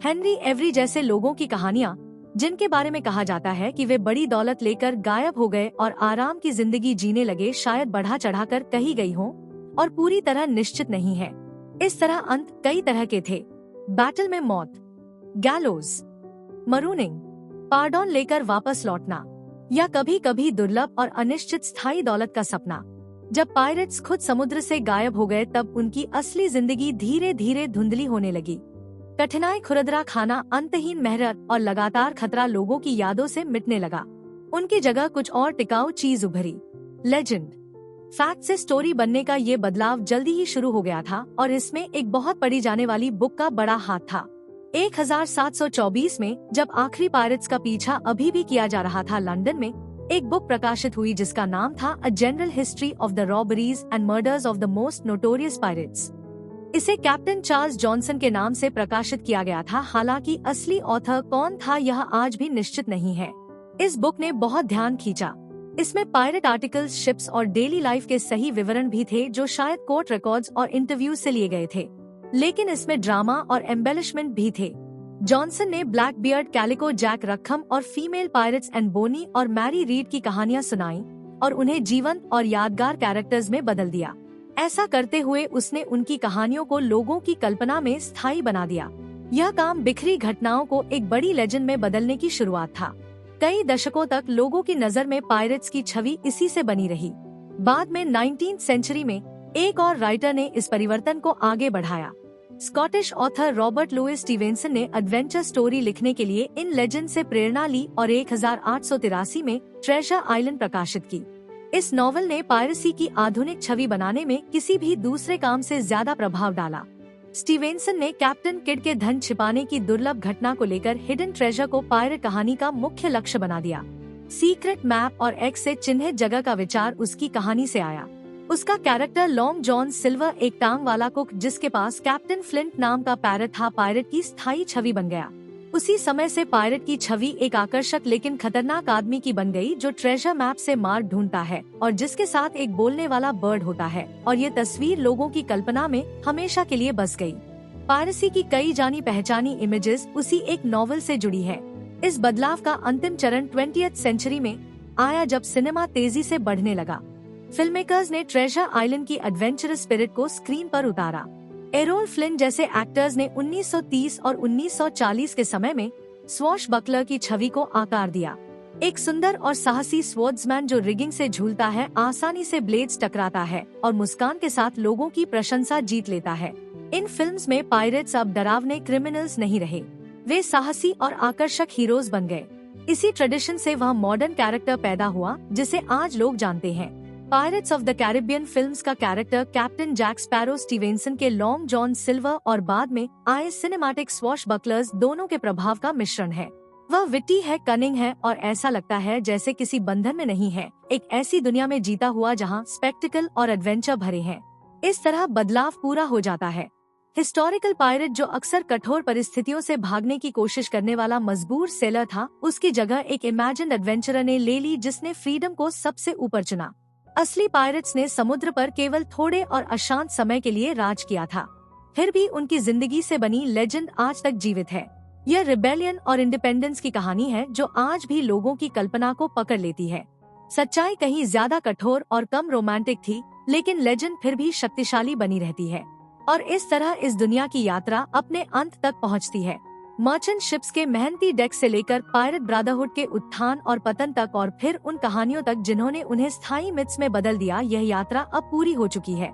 हेनरी एवरी जैसे लोगों की कहानियां, जिनके बारे में कहा जाता है कि वे बड़ी दौलत लेकर गायब हो गए और आराम की जिंदगी जीने लगे, शायद बढ़ा चढ़ाकर कही गई हो और पूरी तरह निश्चित नहीं है। इस तरह अंत कई तरह के थे। बैटल में मौत, गैलोज, मरूनिंग, पार्डोन लेकर वापस लौटना, या कभी कभी दुर्लभ और अनिश्चित स्थायी दौलत का सपना। जब पायरेट्स खुद समुद्र से गायब हो गए तब उनकी असली जिंदगी धीरे धीरे धुंधली होने लगी। कठिनाई, खुरदरा खाना, अंतहीन मेहनत और लगातार खतरा लोगों की यादों से मिटने लगा। उनकी जगह कुछ और टिकाऊ चीज उभरी, लेजेंड। फैक्ट से स्टोरी बनने का ये बदलाव जल्दी ही शुरू हो गया था और इसमें एक बहुत पढ़ी जाने वाली बुक का बड़ा हाथ था। 1724 में जब आखिरी पायरेट्स का पीछा अभी भी किया जा रहा था, लंदन में एक बुक प्रकाशित हुई जिसका नाम था a general history of the robberies and murders of the most notorious pirates. इसे कैप्टन चार्ल्स जॉनसन के नाम से प्रकाशित किया गया था। हालांकि असली ऑथर कौन था यह आज भी निश्चित नहीं है। इस बुक ने बहुत ध्यान खींचा। इसमें पायरेट आर्टिकल्स, शिप्स और डेली लाइफ के सही विवरण भी थे जो शायद कोर्ट रिकॉर्ड्स और इंटरव्यू से लिए गए थे, लेकिन इसमें ड्रामा और एम्बेलिशमेंट भी थे। जॉनसन ने ब्लैक बियर्ड, कैलिको जैक, रखम और फीमेल पायरेट्स एंड बोनी और मैरी रीड की कहानियां सुनाई और उन्हें जीवंत और यादगार कैरेक्टर्स में बदल दिया। ऐसा करते हुए उसने उनकी कहानियों को लोगों की कल्पना में स्थायी बना दिया। यह काम बिखरी घटनाओं को एक बड़ी लेजेंड में बदलने की शुरुआत था। कई दशकों तक लोगों की नजर में पायरेट्स की छवि इसी से बनी रही। बाद में 19th सेंचुरी में एक और राइटर ने इस परिवर्तन को आगे बढ़ाया। Scottish author Robert Louis Stevenson ने एडवेंचर स्टोरी लिखने के लिए इन लेजेंड से प्रेरणा ली और 1883 में ट्रेजर आइलैंड प्रकाशित की। इस नॉवल ने पायरेसी की आधुनिक छवि बनाने में किसी भी दूसरे काम से ज्यादा प्रभाव डाला। स्टीवेंसन ने कैप्टन किड के धन छिपाने की दुर्लभ घटना को लेकर हिडन ट्रेजर को पायरेट कहानी का मुख्य लक्ष्य बना दिया। सीक्रेट मैप और एक्स से चिन्हित जगह का विचार उसकी कहानी से आया। उसका कैरेक्टर लॉन्ग जॉन सिल्वर, एक टांग वाला कुक जिसके पास कैप्टन फ्लिंट नाम का पैरट था, पायरेट की स्थायी छवि बन गया। उसी समय से पायरेट की छवि एक आकर्षक लेकिन खतरनाक आदमी की बन गई जो ट्रेजर मैप से मार्ग ढूंढता है और जिसके साथ एक बोलने वाला बर्ड होता है, और ये तस्वीर लोगों की कल्पना में हमेशा के लिए बस गई। पायरेसी की कई जानी पहचानी इमेजेस उसी एक नॉवल से जुड़ी है। इस बदलाव का अंतिम चरण 20th सेंचुरी में आया जब सिनेमा तेजी से बढ़ने लगा। फिल्ममेकर्स ने ट्रेजर आइलैंड की एडवेंचरस स्पिरिट को स्क्रीन पर उतारा। एरोल फ्लिन जैसे एक्टर्स ने 1930 और 1940 के समय में स्वॉशबकलर की छवि को आकार दिया। एक सुंदर और साहसी स्वॉर्ड्समैन जो रिगिंग से झूलता है, आसानी से ब्लेड्स टकराता है और मुस्कान के साथ लोगों की प्रशंसा जीत लेता है। इन फिल्म्स में पायरेट्स अब डरावने क्रिमिनल्स नहीं रहे, वे साहसी और आकर्षक हीरोज बन गए। इसी ट्रेडिशन से वह मॉडर्न कैरेक्टर पैदा हुआ जिसे आज लोग जानते हैं। Pirates of the Caribbean films का character captain Jack Sparrow Stevenson के लॉन्ग जॉन सिल्वर और बाद में आए सिनेमैटिक स्वॉशबकलर्स दोनों के प्रभाव का मिश्रण है। वह विट्टी है, कनिंग है और ऐसा लगता है जैसे किसी बंधन में नहीं है, एक ऐसी दुनिया में जीता हुआ जहां स्पेक्टिकल और एडवेंचर भरे हैं। इस तरह बदलाव पूरा हो जाता है। हिस्टोरिकल पायरेट जो अक्सर कठोर परिस्थितियों से भागने की कोशिश करने वाला मजबूर सेलर था, उसकी जगह एक इमेजिन्ड एडवेंचरर ने ले ली जिसने फ्रीडम को सबसे ऊपर चुना। असली पायरेट्स ने समुद्र पर केवल थोड़े और अशांत समय के लिए राज किया था, फिर भी उनकी जिंदगी से बनी लेजेंड आज तक जीवित है। यह रिबेलियन और इंडिपेंडेंस की कहानी है जो आज भी लोगों की कल्पना को पकड़ लेती है। सच्चाई कहीं ज्यादा कठोर और कम रोमांटिक थी, लेकिन लेजेंड फिर भी शक्तिशाली बनी रहती है। और इस तरह इस दुनिया की यात्रा अपने अंत तक पहुंचती है। मर्चेंट शिप्स के मेहनती डेक से लेकर पायरेट ब्रदरहुड के उत्थान और पतन तक, और फिर उन कहानियों तक जिन्होंने उन्हें स्थायी मिथ्स में बदल दिया, यह यात्रा अब पूरी हो चुकी है।